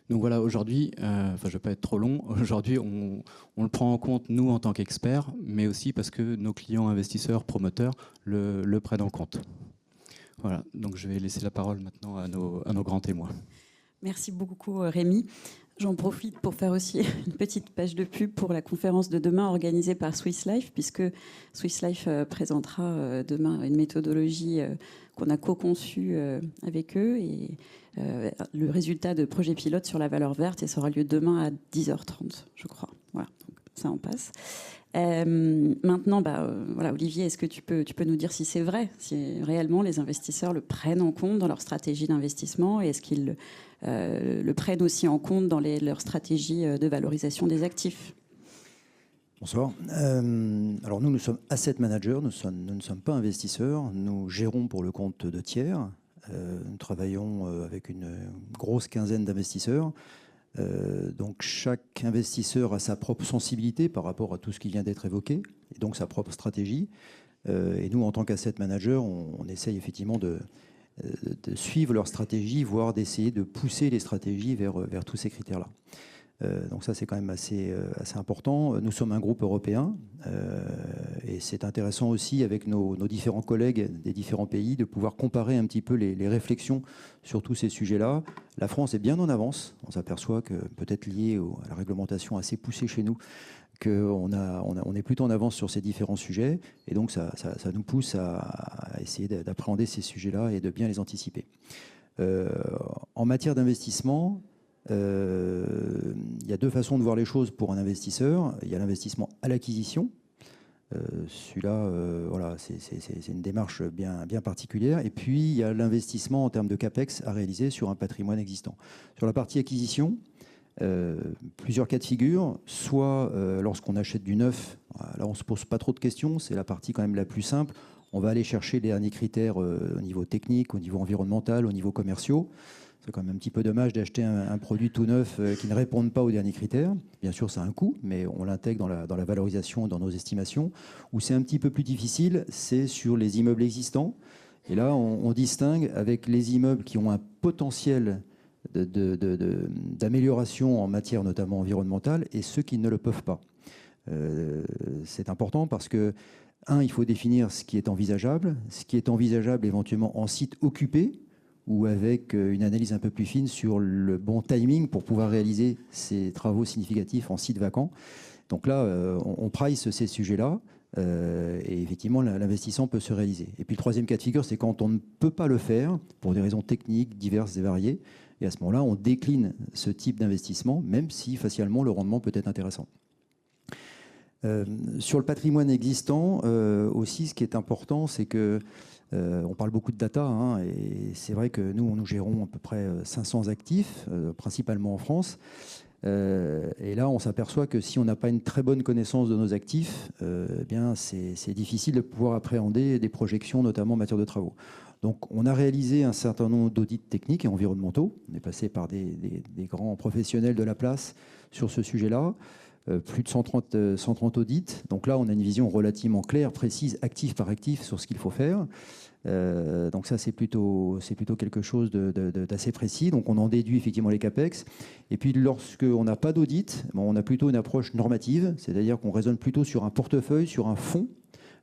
Donc voilà, aujourd'hui, je ne vais pas être trop long, aujourd'hui on le prend en compte, nous, en tant qu'experts, mais aussi parce que nos clients investisseurs, promoteurs, le prennent en compte. Voilà, donc je vais laisser la parole maintenant à nos grands témoins. Merci beaucoup Rémi. J'en profite pour faire aussi une petite page de pub pour la conférence de demain organisée par Swiss Life, puisque Swiss Life présentera demain une méthodologie qu'on a co-conçue avec eux et le résultat de projet pilote sur la valeur verte, et ça aura lieu demain à 10h30, je crois. Voilà, donc ça en passe. Maintenant, voilà, Olivier, est-ce que tu peux nous dire si c'est vrai, si réellement les investisseurs le prennent en compte dans leur stratégie d'investissement, et est-ce qu'ils le prennent aussi en compte dans leur stratégie de valorisation des actifs? Bonsoir. Alors nous sommes asset managers, nous ne sommes pas investisseurs, nous gérons pour le compte de tiers. Nous travaillons avec une grosse quinzaine d'investisseurs. Donc chaque investisseur a sa propre sensibilité par rapport à tout ce qui vient d'être évoqué, et donc sa propre stratégie. Et nous, en tant qu'asset manager, on essaye effectivement de suivre leur stratégie, voire d'essayer de pousser les stratégies vers tous ces critères-là. Donc ça, c'est quand même assez important. Nous sommes un groupe européen et c'est intéressant aussi avec nos différents collègues des différents pays de pouvoir comparer un petit peu les réflexions sur tous ces sujets-là. La France est bien en avance. On s'aperçoit que peut-être lié à la réglementation assez poussée chez nous, qu'on est plutôt en avance sur ces différents sujets, et donc ça nous pousse à essayer d'appréhender ces sujets-là et de bien les anticiper. En matière d'investissement, il y a deux façons de voir les choses pour un investisseur. Il y a l'investissement à l'acquisition. Celui-là, voilà, c'est une démarche bien particulière. Et puis, il y a l'investissement en termes de CAPEX à réaliser sur un patrimoine existant. Sur la partie acquisition, plusieurs cas de figure. Soit lorsqu'on achète du neuf, là, on ne se pose pas trop de questions. C'est la partie quand même la plus simple. On va aller chercher les derniers critères au niveau technique, au niveau environnemental, au niveau commerciaux. C'est quand même un petit peu dommage d'acheter un produit tout neuf qui ne répond pas aux derniers critères. Bien sûr, ça a un coût, mais on l'intègre dans la valorisation, dans nos estimations. Où c'est un petit peu plus difficile, c'est sur les immeubles existants. Et là, on distingue avec les immeubles qui ont un potentiel d'amélioration en matière notamment environnementale et ceux qui ne le peuvent pas. C'est important parce que, il faut définir ce qui est envisageable éventuellement en site occupé, ou avec une analyse un peu plus fine sur le bon timing pour pouvoir réaliser ces travaux significatifs en site vacant. Donc là, on price ces sujets-là, et effectivement, l'investissement peut se réaliser. Et puis le troisième cas de figure, c'est quand on ne peut pas le faire, pour des raisons techniques diverses et variées, et à ce moment-là, on décline ce type d'investissement, même si facialement le rendement peut être intéressant. Sur le patrimoine existant, aussi, ce qui est important, c'est que on parle beaucoup de data, et c'est vrai que nous gérons à peu près 500 actifs, principalement en France. Et là, on s'aperçoit que si on n'a pas une très bonne connaissance de nos actifs, eh bien, c'est difficile de pouvoir appréhender des projections, notamment en matière de travaux. Donc, on a réalisé un certain nombre d'audits techniques et environnementaux. On est passé par des grands professionnels de la place sur ce sujet-là. Plus de 130 audits. Donc là, on a une vision relativement claire, précise, actif par actif sur ce qu'il faut faire. Donc ça, c'est plutôt quelque chose d'assez précis. Donc on en déduit effectivement les CAPEX. Et puis lorsqu'on n'a pas d'audit, on a plutôt une approche normative, c'est-à-dire qu'on raisonne plutôt sur un portefeuille, sur un fonds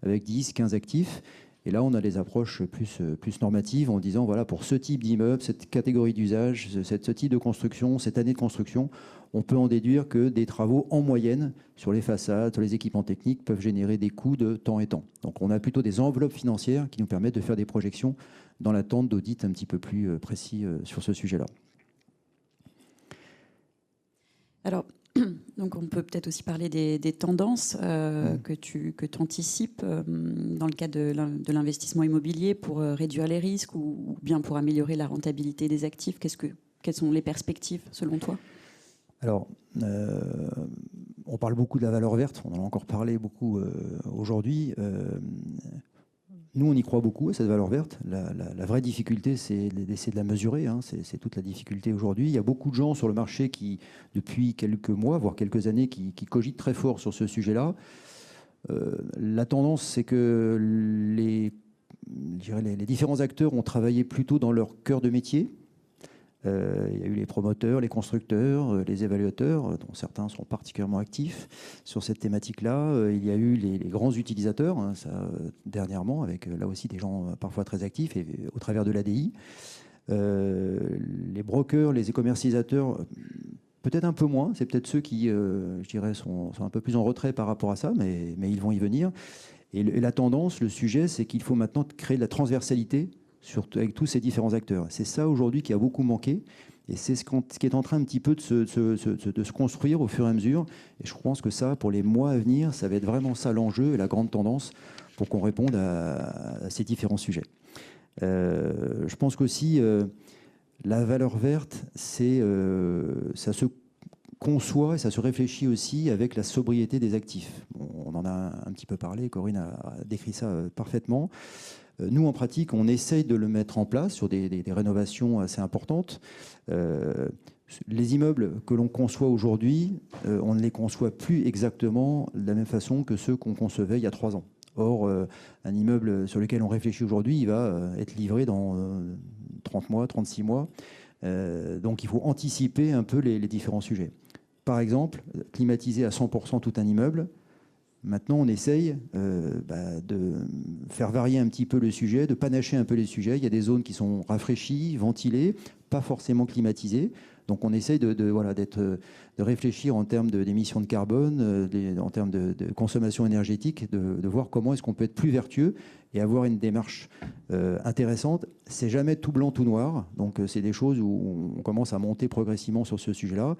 avec 10, 15 actifs. Et là, on a des approches plus normatives en disant, voilà, pour ce type d'immeuble, cette catégorie d'usage, ce type de construction, cette année de construction, on peut en déduire que des travaux en moyenne sur les façades, sur les équipements techniques peuvent générer des coûts de temps et temps. Donc on a plutôt des enveloppes financières qui nous permettent de faire des projections dans l'attente d'audits un petit peu plus précis sur ce sujet-là. Alors, donc on peut peut-être aussi parler des tendances que tu anticipes dans le cadre de l'investissement immobilier pour réduire les risques ou bien pour améliorer la rentabilité des actifs. Quelles sont les perspectives selon toi ? Alors, on parle beaucoup de la valeur verte, on en a encore parlé beaucoup aujourd'hui. Nous, on y croit beaucoup à cette valeur verte. La vraie difficulté, c'est d'essayer de la mesurer. Hein. C'est toute la difficulté aujourd'hui. Il y a beaucoup de gens sur le marché qui, depuis quelques mois, voire quelques années, qui cogitent très fort sur ce sujet-là. La tendance, c'est que les différents acteurs ont travaillé plutôt dans leur cœur de métier. Il y a eu les promoteurs, les constructeurs, les évaluateurs, dont certains sont particulièrement actifs sur cette thématique-là. Il y a eu les grands utilisateurs, hein, ça, dernièrement, avec là aussi des gens parfois très actifs et au travers de l'ADI. Les brokers, les commercialisateurs, peut-être un peu moins. C'est peut-être ceux qui, je dirais, sont un peu plus en retrait par rapport à ça, mais ils vont y venir. Et la tendance, le sujet, c'est qu'il faut maintenant créer de la transversalité avec tous ces différents acteurs. C'est ça aujourd'hui qui a beaucoup manqué et c'est ce qui est en train un petit peu de se construire au fur et à mesure. Et je pense que ça, pour les mois à venir, ça va être vraiment ça l'enjeu et la grande tendance pour qu'on réponde à ces différents sujets. Je pense qu'aussi, la valeur verte, ça se conçoit et ça se réfléchit aussi avec la sobriété des actifs. On en a un petit peu parlé, Corinne a décrit ça parfaitement. Nous, en pratique, on essaye de le mettre en place sur des rénovations assez importantes. Les immeubles que l'on conçoit aujourd'hui, on ne les conçoit plus exactement de la même façon que ceux qu'on concevait il y a 3 ans. Or, un immeuble sur lequel on réfléchit aujourd'hui, il va être livré dans 30 mois, 36 mois. Donc, il faut anticiper un peu les différents sujets. Par exemple, climatiser à 100% tout un immeuble. Maintenant, on essaye de faire varier un petit peu le sujet, de panacher un peu les sujets. Il y a des zones qui sont rafraîchies, ventilées, pas forcément climatisées. Donc, on essaye de réfléchir en termes d'émissions de carbone, en termes de consommation énergétique, de voir comment est-ce qu'on peut être plus vertueux et avoir une démarche intéressante. C'est jamais tout blanc, tout noir. Donc, c'est des choses où on commence à monter progressivement sur ce sujet-là.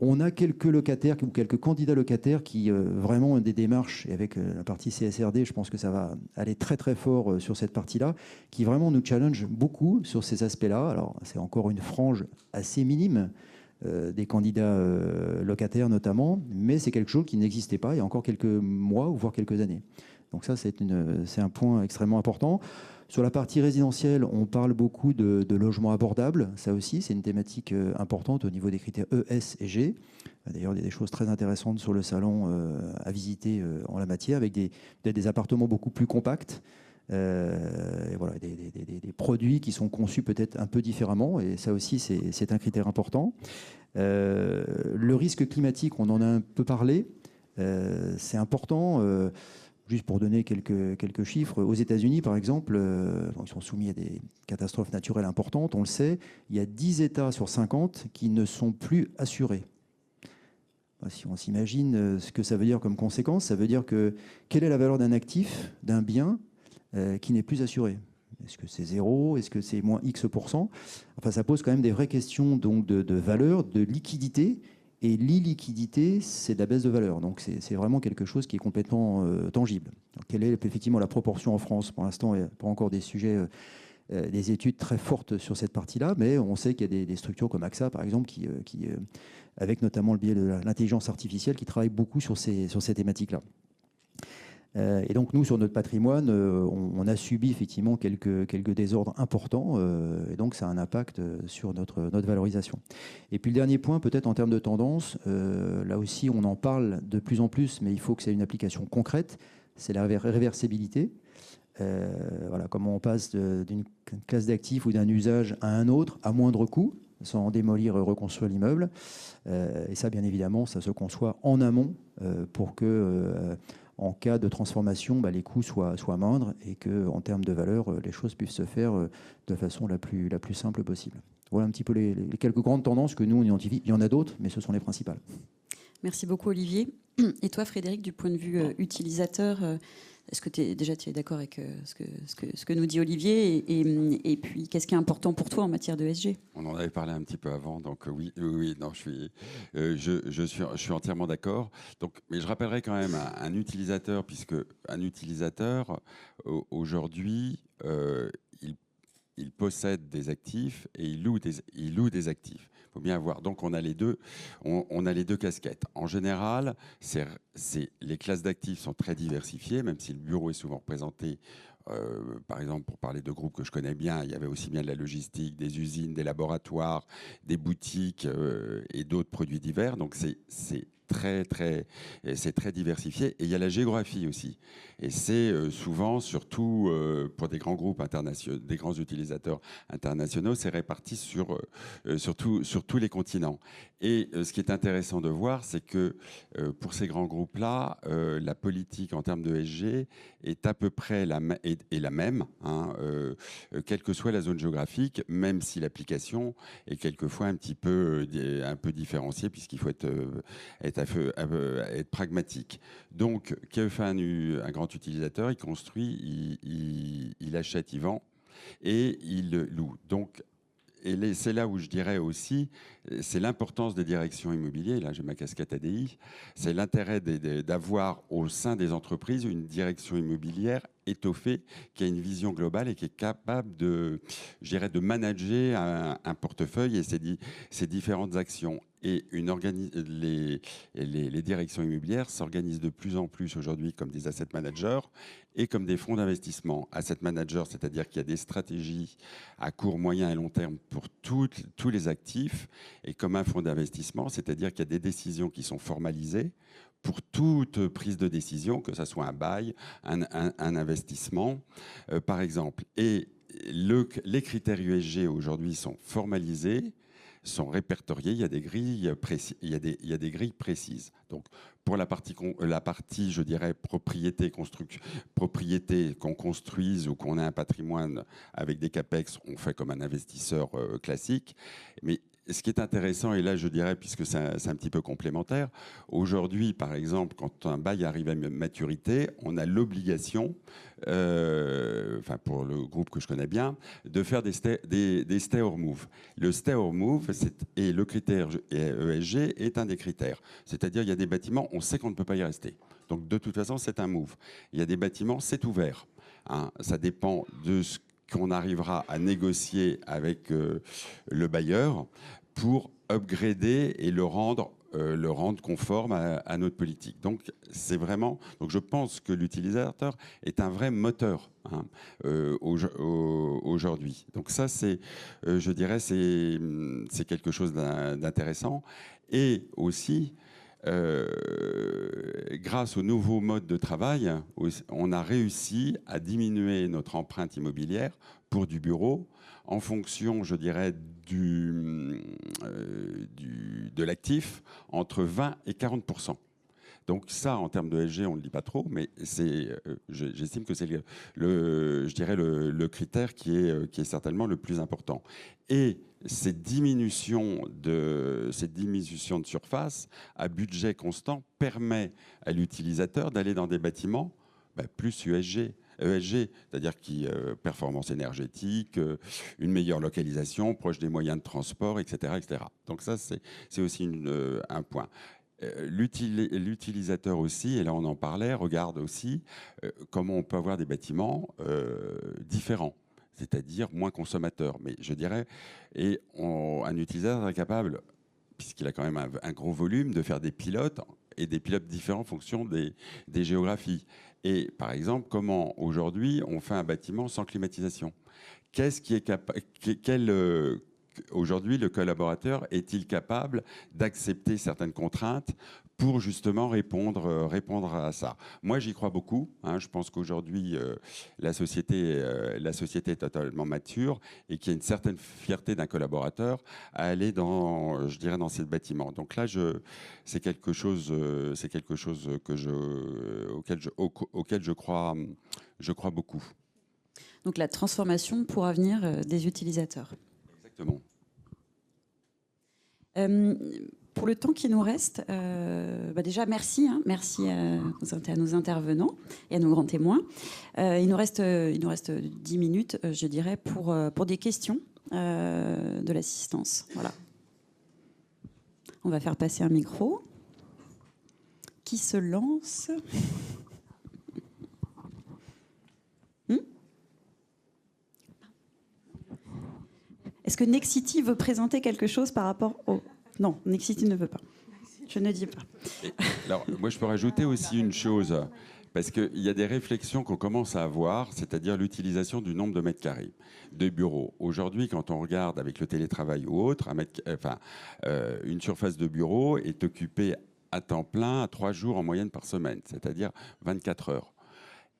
On a quelques locataires ou quelques candidats locataires qui vraiment ont des démarches, et avec la partie CSRD, je pense que ça va aller très très fort sur cette partie-là, qui vraiment nous challenge beaucoup sur ces aspects-là. Alors c'est encore une frange assez minime des candidats locataires notamment, mais c'est quelque chose qui n'existait pas il y a encore quelques mois ou voire quelques années. Donc ça, c'est un point extrêmement important. Sur la partie résidentielle, on parle beaucoup de logements abordables. Ça aussi, c'est une thématique importante au niveau des critères E, S et G. D'ailleurs, il y a des choses très intéressantes sur le salon à visiter en la matière, avec peut-être des appartements beaucoup plus compacts. Et voilà, des produits qui sont conçus peut-être un peu différemment. Et ça aussi, c'est un critère important. Le risque climatique, on en a un peu parlé. C'est important. Juste pour donner quelques chiffres, aux États-Unis, par exemple, ils sont soumis à des catastrophes naturelles importantes, on le sait, il y a 10 États sur 50 qui ne sont plus assurés. Si on s'imagine ce que ça veut dire comme conséquence, ça veut dire que quelle est la valeur d'un actif, d'un bien qui n'est plus assuré ? Est-ce que c'est 0 ? Est-ce que c'est moins X%? Enfin, ça pose quand même des vraies questions donc, de valeur, de liquidité. Et l'illiquidité, c'est de la baisse de valeur. Donc, c'est vraiment quelque chose qui est complètement tangible. Donc, quelle est effectivement la proportion en France? Pour l'instant, il n'y a pas encore des sujets, des études très fortes sur cette partie-là, mais on sait qu'il y a des structures comme AXA, par exemple, qui avec notamment le biais de l'intelligence artificielle, qui travaillent beaucoup sur ces thématiques-là. Et donc, nous, sur notre patrimoine, on a subi effectivement quelques désordres importants. Et donc, ça a un impact sur notre valorisation. Et puis, le dernier point, peut-être en termes de tendance, là aussi, on en parle de plus en plus, mais il faut que ça ait une application concrète. C'est la réversibilité. Voilà, comment on passe d'une classe d'actifs ou d'un usage à un autre à moindre coût. sans démolir et reconstruire l'immeuble. Et ça, bien évidemment, ça se conçoit en amont pour que, en cas de transformation, les coûts soient moindres et qu'en termes de valeur, les choses puissent se faire de façon la plus simple possible. Voilà un petit peu les quelques grandes tendances que nous, on identifie. Il y en a d'autres, mais ce sont les principales. Merci beaucoup, Olivier. Et toi, Frédéric, du point de vue utilisateur, est-ce que tu es d'accord avec ce que nous dit Olivier et puis, qu'est-ce qui est important pour toi en matière de ESG? On en avait parlé un petit peu avant, donc oui, non, je suis entièrement d'accord. Donc, mais je rappellerai quand même un utilisateur, puisque un utilisateur, aujourd'hui, il possède des actifs et il loue des actifs. Il faut bien voir. Donc on a les deux casquettes. En général, les classes d'actifs sont très diversifiées, même si le bureau est souvent représenté. Par exemple, pour parler de groupes que je connais bien, il y avait aussi bien de la logistique, des usines, des laboratoires, des boutiques et d'autres produits divers. Donc c'est très diversifié. Et il y a la géographie aussi. Et c'est souvent, surtout pour des grands groupes internationaux, des grands utilisateurs internationaux, c'est réparti sur tous les continents. Et ce qui est intéressant de voir, c'est que pour ces grands groupes-là, la politique en termes de ESG est à peu près la même, hein, quelle que soit la zone géographique, même si l'application est quelquefois un peu différenciée, puisqu'il faut être pragmatique. Donc, que fait un grand utilisateur? Il construit, il achète, il vend et il loue. Donc, c'est là où je dirais aussi, c'est l'importance des directions immobilières. Là, j'ai ma casquette ADI. C'est l'intérêt d'avoir au sein des entreprises une direction immobilière étoffée, qui a une vision globale et qui est capable de manager un portefeuille et ses différentes actions. Et les directions immobilières s'organisent de plus en plus aujourd'hui comme des asset managers et comme des fonds d'investissement. Asset managers, c'est-à-dire qu'il y a des stratégies à court, moyen et long terme pour tous les actifs, et comme un fonds d'investissement, c'est-à-dire qu'il y a des décisions qui sont formalisées pour toute prise de décision, que ce soit un bail, un investissement, par exemple. Et les critères USG aujourd'hui sont formalisés, sont répertoriés, il y a des grilles précises. Donc, pour la partie, je dirais, propriété qu'on construise ou qu'on ait un patrimoine avec des CAPEX, on fait comme un investisseur classique. Mais ce qui est intéressant, et là je dirais, puisque c'est un petit peu complémentaire, aujourd'hui par exemple, quand un bail arrive à maturité, on a l'obligation, pour le groupe que je connais bien, de faire des stay or move. Le stay or move et le critère ESG est un des critères. C'est-à-dire il y a des bâtiments, on sait qu'on ne peut pas y rester. Donc de toute façon, c'est un move. Il y a des bâtiments, c'est ouvert. Hein. Ça dépend de ce qu'on arrivera à négocier avec le bailleur pour upgrader et le rendre conforme à notre politique. Donc, je pense que l'utilisateur est un vrai moteur aujourd'hui. Donc ça, je dirais, c'est quelque chose d'intéressant. Et aussi, grâce aux nouveaux modes de travail, on a réussi à diminuer notre empreinte immobilière pour du bureau en fonction, je dirais, de l'actif entre 20 et 40%. Donc ça, en termes de ESG, on ne le dit pas trop, mais j'estime que c'est le critère qui est certainement le plus important. Et cette diminution de surface à budget constant permet à l'utilisateur d'aller dans des bâtiments plus ESG, c'est-à-dire performance énergétique, une meilleure localisation, proche des moyens de transport, etc. etc. Donc ça, c'est aussi un point. L'utilisateur aussi, et là on en parlait, regarde aussi comment on peut avoir des bâtiments différents, c'est-à-dire moins consommateurs. Mais je dirais, un utilisateur est capable, puisqu'il a quand même un gros volume, de faire des pilotes, et des pilotes différents en fonction des géographies. Et par exemple, comment aujourd'hui on fait un bâtiment sans climatisation? Aujourd'hui, le collaborateur est-il capable d'accepter certaines contraintes pour justement répondre à ça. Moi, j'y crois beaucoup. Hein. Je pense qu'aujourd'hui, la société est totalement mature et qu'il y a une certaine fierté d'un collaborateur à aller dans ces bâtiments. Donc là, c'est quelque chose auquel je crois beaucoup. Donc la transformation pour avenir des utilisateurs. Exactement. Pour le temps qui nous reste, déjà merci, merci à nos intervenants et à nos grands témoins. Il nous reste 10 minutes, je dirais, pour des questions de l'assistance. Voilà. On va faire passer un micro. Qui se lance ? Est-ce que Nexity veut présenter quelque chose par rapport au... Non, Nexity ne veut pas. Je ne dis pas. Alors, moi, je peux rajouter aussi une chose, parce qu'il y a des réflexions qu'on commence à avoir, c'est-à-dire l'utilisation du nombre de mètres carrés de bureaux. Aujourd'hui, quand on regarde avec le télétravail ou autre, une surface de bureau est occupée à temps plein à 3 jours en moyenne par semaine, c'est-à-dire 24 heures.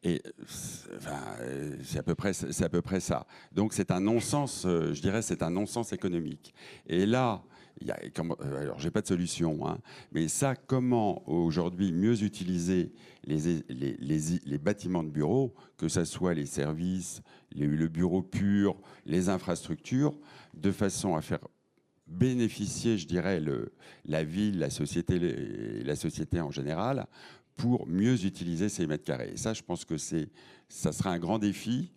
Et c'est à peu près ça. Donc c'est un non-sens, je dirais, c'est un non-sens économique. Et là, alors j'ai pas de solution, hein, mais ça, comment aujourd'hui mieux utiliser les bâtiments de bureaux, que ce soit les services, le bureau pur, les infrastructures, de façon à faire bénéficier, je dirais, la ville, la société en général, pour mieux utiliser ces mètres carrés. Et ça, je pense que ça sera un grand défi.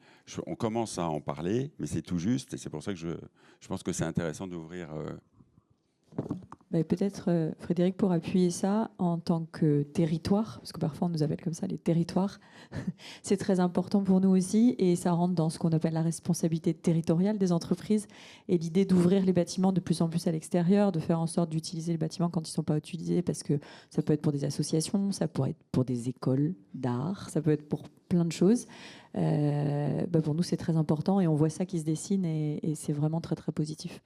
On commence à en parler, mais c'est tout juste. Et c'est pour ça que je pense que c'est intéressant d'ouvrir... Peut-être, Frédéric, pour appuyer ça en tant que territoire, parce que parfois on nous appelle comme ça les territoires, c'est très important pour nous aussi, et ça rentre dans ce qu'on appelle la responsabilité territoriale des entreprises, et l'idée d'ouvrir les bâtiments de plus en plus à l'extérieur, de faire en sorte d'utiliser les bâtiments quand ils ne sont pas utilisés, parce que ça peut être pour des associations, ça pourrait être pour des écoles d'art, ça peut être pour plein de choses. Pour nous, c'est très important, et on voit ça qui se dessine, et c'est vraiment très, très positif.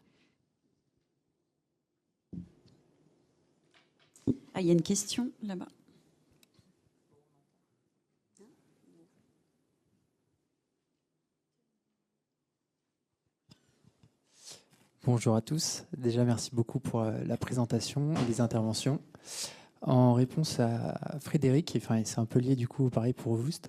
Ah, il y a une question là-bas. Bonjour à tous. Déjà, merci beaucoup pour la présentation et les interventions. En réponse à Frédéric, c'est un peu lié du coup, pareil pour Woost,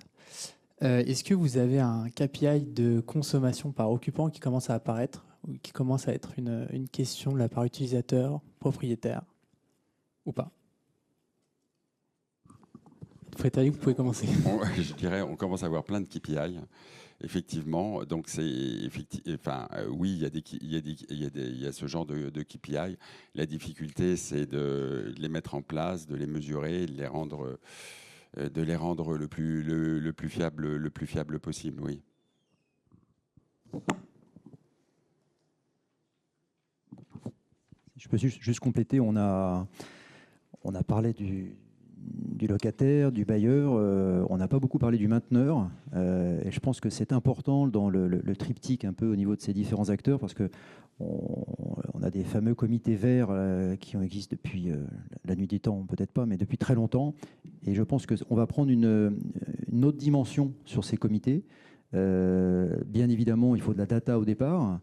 est-ce que vous avez un KPI de consommation par occupant qui commence à apparaître, ou qui commence à être une question de la part utilisateur, propriétaire, ou pas? Frédéric, vous pouvez commencer. Je dirais, on commence à avoir plein de KPI, effectivement. Donc, oui, il y a ce genre de KPI. La difficulté, c'est de les mettre en place, de les mesurer, de les rendre le plus fiable possible, oui. Je peux juste compléter, on a parlé du locataire, du bailleur, on n'a pas beaucoup parlé du mainteneur, et je pense que c'est important dans le triptyque un peu au niveau de ces différents acteurs, parce que on a des fameux comités verts qui existent depuis la nuit des temps, peut-être pas, mais depuis très longtemps, et je pense qu'on va prendre une autre dimension sur ces comités. Bien évidemment, il faut de la data au départ.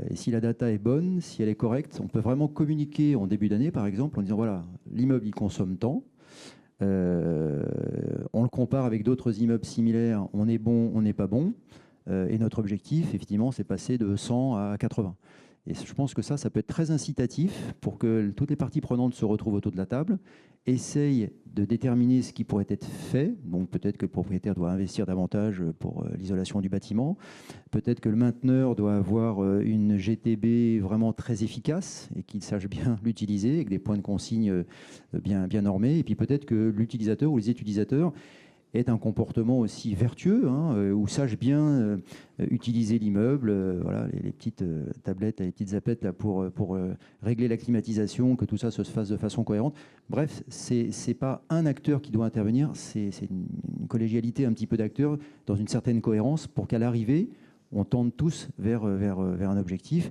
Et si la data est bonne, si elle est correcte, on peut vraiment communiquer en début d'année, par exemple, en disant voilà, l'immeuble il consomme tant. On le compare avec d'autres immeubles similaires, on est bon, on n'est pas bon. Et notre objectif, effectivement, c'est passer de 100 à 80. Et je pense que ça peut être très incitatif pour que toutes les parties prenantes se retrouvent autour de la table, essayent de déterminer ce qui pourrait être fait. Donc peut-être que le propriétaire doit investir davantage pour l'isolation du bâtiment. Peut-être que le mainteneur doit avoir une GTB vraiment très efficace et qu'il sache bien l'utiliser avec des points de consigne bien normés. Et puis peut-être que l'utilisateur ou les utilisateurs ait un comportement aussi vertueux, ou sache bien utiliser l'immeuble, voilà, les petites tablettes, les petites zappettes là, pour régler la climatisation, que tout ça se fasse de façon cohérente. Bref, c'est pas un acteur qui doit intervenir, c'est une collégialité un petit peu d'acteurs dans une certaine cohérence pour qu'à l'arrivée, on tende tous vers un objectif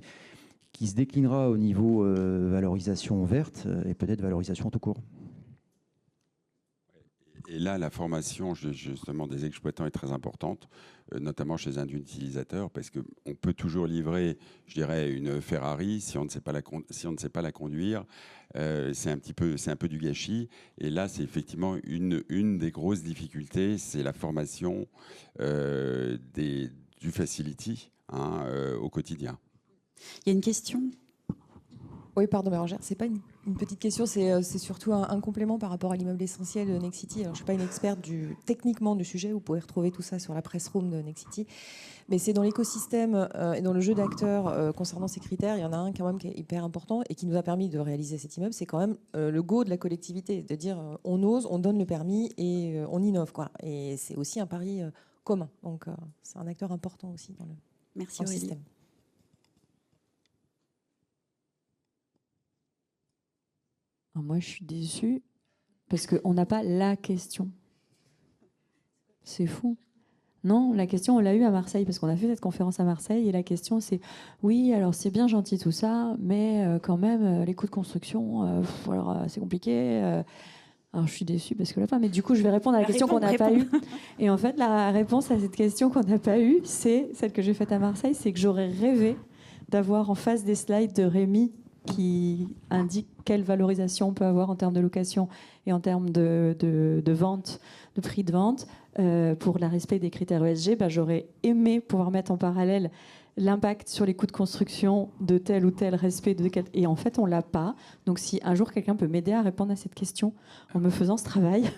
qui se déclinera au niveau valorisation verte et peut-être valorisation tout court. Et là, la formation justement des exploitants est très importante, notamment chez un utilisateur, parce qu'on peut toujours livrer, je dirais, une Ferrari si on ne sait pas la conduire. C'est un peu du gâchis. Et là, c'est effectivement une des grosses difficultés, c'est la formation du facility au quotidien. Il y a une question. Oui, pardon, Bérangère, c'est pas une petite question, c'est surtout un complément par rapport à l'immeuble essentiel de Nexity. Alors, je ne suis pas une experte techniquement du sujet, vous pouvez retrouver tout ça sur la press room de Nexity, mais c'est dans l'écosystème et dans le jeu d'acteurs concernant ces critères, il y en a un quand même qui est hyper important et qui nous a permis de réaliser cet immeuble, c'est quand même le go de la collectivité, de dire on ose, on donne le permis et on innove, quoi. Et c'est aussi un pari commun, donc c'est un acteur important aussi dans le système. Moi, je suis déçue parce qu'on n'a pas la question. C'est fou. Non, la question, on l'a eue à Marseille parce qu'on a fait cette conférence à Marseille et la question, c'est oui, alors c'est bien gentil tout ça, mais quand même, les coûts de construction, c'est compliqué. Alors, je suis déçue parce que là, mais du coup, je vais répondre à la question qu'on n'a pas eue. Et en fait, la réponse à cette question qu'on n'a pas eue, c'est celle que j'ai faite à Marseille, c'est que j'aurais rêvé d'avoir en face des slides de Rémi qui indique quelle valorisation on peut avoir en termes de location et en termes de vente, de prix de vente. Pour le respect des critères ESG, j'aurais aimé pouvoir mettre en parallèle l'impact sur les coûts de construction de tel ou tel respect. Et en fait, on ne l'a pas. Donc si un jour quelqu'un peut m'aider à répondre à cette question en me faisant ce travail,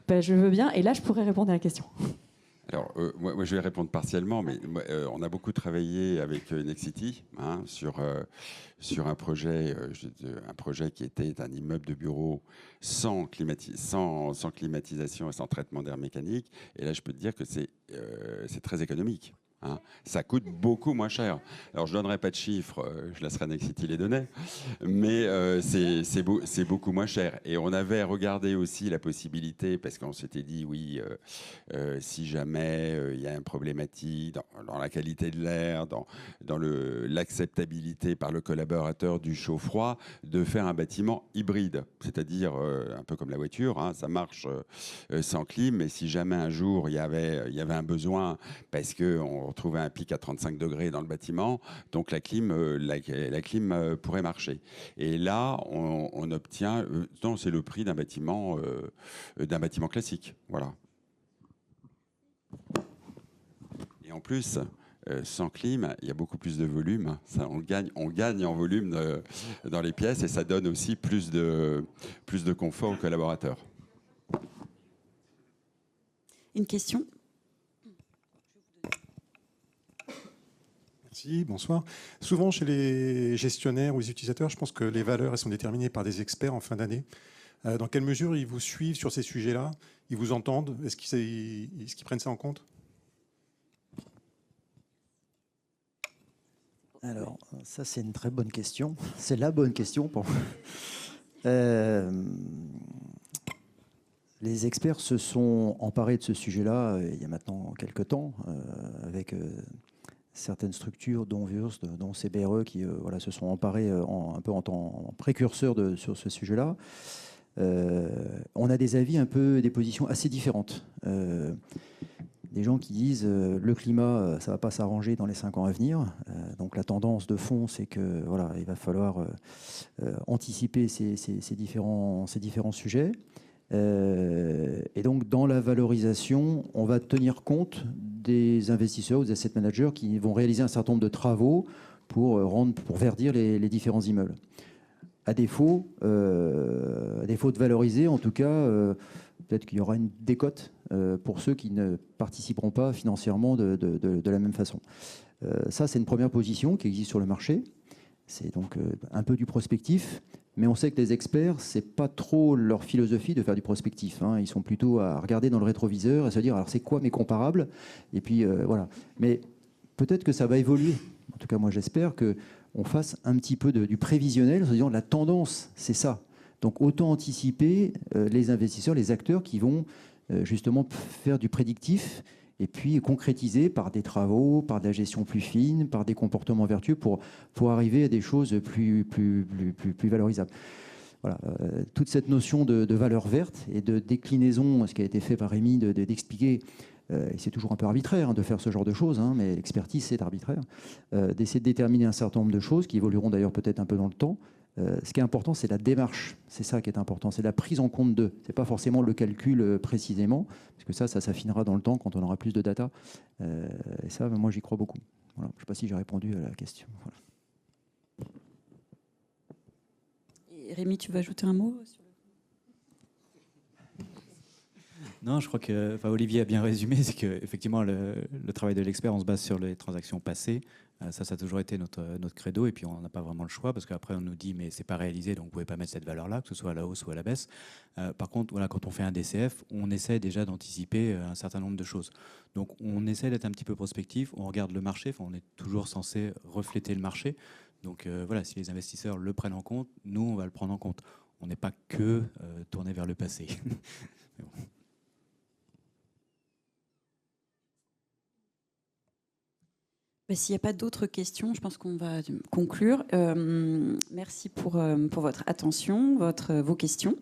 je veux bien. Et là, je pourrais répondre à la question. Alors, moi, je vais répondre partiellement, mais on a beaucoup travaillé avec Nexity sur un projet qui était un immeuble de bureau sans climatisation et sans traitement d'air mécanique. Et là, je peux te dire que c'est très économique. Ça coûte beaucoup moins cher. Alors, je ne donnerai pas de chiffres, je laisserai Nexity les donner, mais c'est beaucoup moins cher. Et on avait regardé aussi la possibilité, parce qu'on s'était dit, oui, si jamais il y a une problématique dans la qualité de l'air, dans l'acceptabilité par le collaborateur du chaud-froid, de faire un bâtiment hybride, c'est-à-dire un peu comme la voiture, ça marche sans clim, mais si jamais un jour il y avait un besoin, parce qu'on retrouver un pic à 35 degrés dans le bâtiment, donc la clim pourrait marcher. Et là, on obtient, non, c'est le prix d'un bâtiment classique, voilà. Et en plus, sans clim, il y a beaucoup plus de volume. On gagne en volume dans les pièces et ça donne aussi plus de confort aux collaborateurs. Une question ? Merci, bonsoir. Souvent, chez les gestionnaires ou les utilisateurs, je pense que les valeurs elles sont déterminées par des experts en fin d'année. Dans quelle mesure ils vous suivent sur ces sujets-là? Ils vous entendent? Est-ce qu'ils prennent ça en compte? Alors, ça, c'est une très bonne question. C'est la bonne question pour moi. Les experts se sont emparés de ce sujet-là il y a maintenant quelques temps, avec certaines structures, dont Wurst, dont CBRE, qui se sont emparés un peu en tant précurseurs sur ce sujet-là. On a des avis des positions assez différentes. Des gens qui disent le climat, ça ne va pas s'arranger dans les 5 ans à venir. Donc la tendance de fond, c'est que il va falloir anticiper ces différents sujets. Et donc, dans la valorisation, on va tenir compte des investisseurs ou des asset managers qui vont réaliser un certain nombre de travaux pour verdir les différents immeubles. À défaut de valoriser, en tout cas, peut-être qu'il y aura une décote pour ceux qui ne participeront pas financièrement de la même façon. Ça, c'est une première position qui existe sur le marché. C'est donc un peu du prospectif. Mais on sait que les experts, ce n'est pas trop leur philosophie de faire du prospectif. Ils sont plutôt à regarder dans le rétroviseur et se dire, alors c'est quoi mes comparables? Et puis voilà. Mais peut-être que ça va évoluer. En tout cas, moi j'espère qu'on fasse un petit peu du prévisionnel en se disant, la tendance, c'est ça. Donc autant anticiper les investisseurs, les acteurs qui vont justement faire du prédictif et puis concrétiser par des travaux, par de la gestion plus fine, par des comportements vertueux pour arriver à des choses plus valorisables. voilà, toute cette notion de valeur verte et de déclinaison, ce qui a été fait par Rémi, d'expliquer, et c'est toujours un peu arbitraire de faire ce genre de choses, mais l'expertise c'est arbitraire, d'essayer de déterminer un certain nombre de choses qui évolueront d'ailleurs peut-être un peu dans le temps. Ce qui est important, c'est la démarche. C'est ça qui est important. C'est la prise en compte d'eux. Ce n'est pas forcément le calcul précisément, parce que ça s'affinera dans le temps quand on aura plus de data. Et ça, moi, j'y crois beaucoup. Voilà. Je ne sais pas si j'ai répondu à la question. Voilà. Et Rémi, tu veux ajouter un mot sur Non, je crois que Olivier a bien résumé, c'est qu'effectivement, le travail de l'expert, on se base sur les transactions passées. Ça a toujours été notre credo, et puis on n'a pas vraiment le choix, parce qu'après on nous dit mais c'est pas réalisé, donc vous pouvez pas mettre cette valeur-là, que ce soit à la hausse ou à la baisse. Par contre, voilà, quand on fait un DCF, on essaie déjà d'anticiper un certain nombre de choses. Donc on essaie d'être un petit peu prospectif, on regarde le marché, on est toujours censé refléter le marché. Donc voilà, si les investisseurs le prennent en compte, nous on va le prendre en compte. On n'est pas que tourné vers le passé. Mais bon. S'il n'y a pas d'autres questions, je pense qu'on va conclure. Merci pour votre attention, vos questions.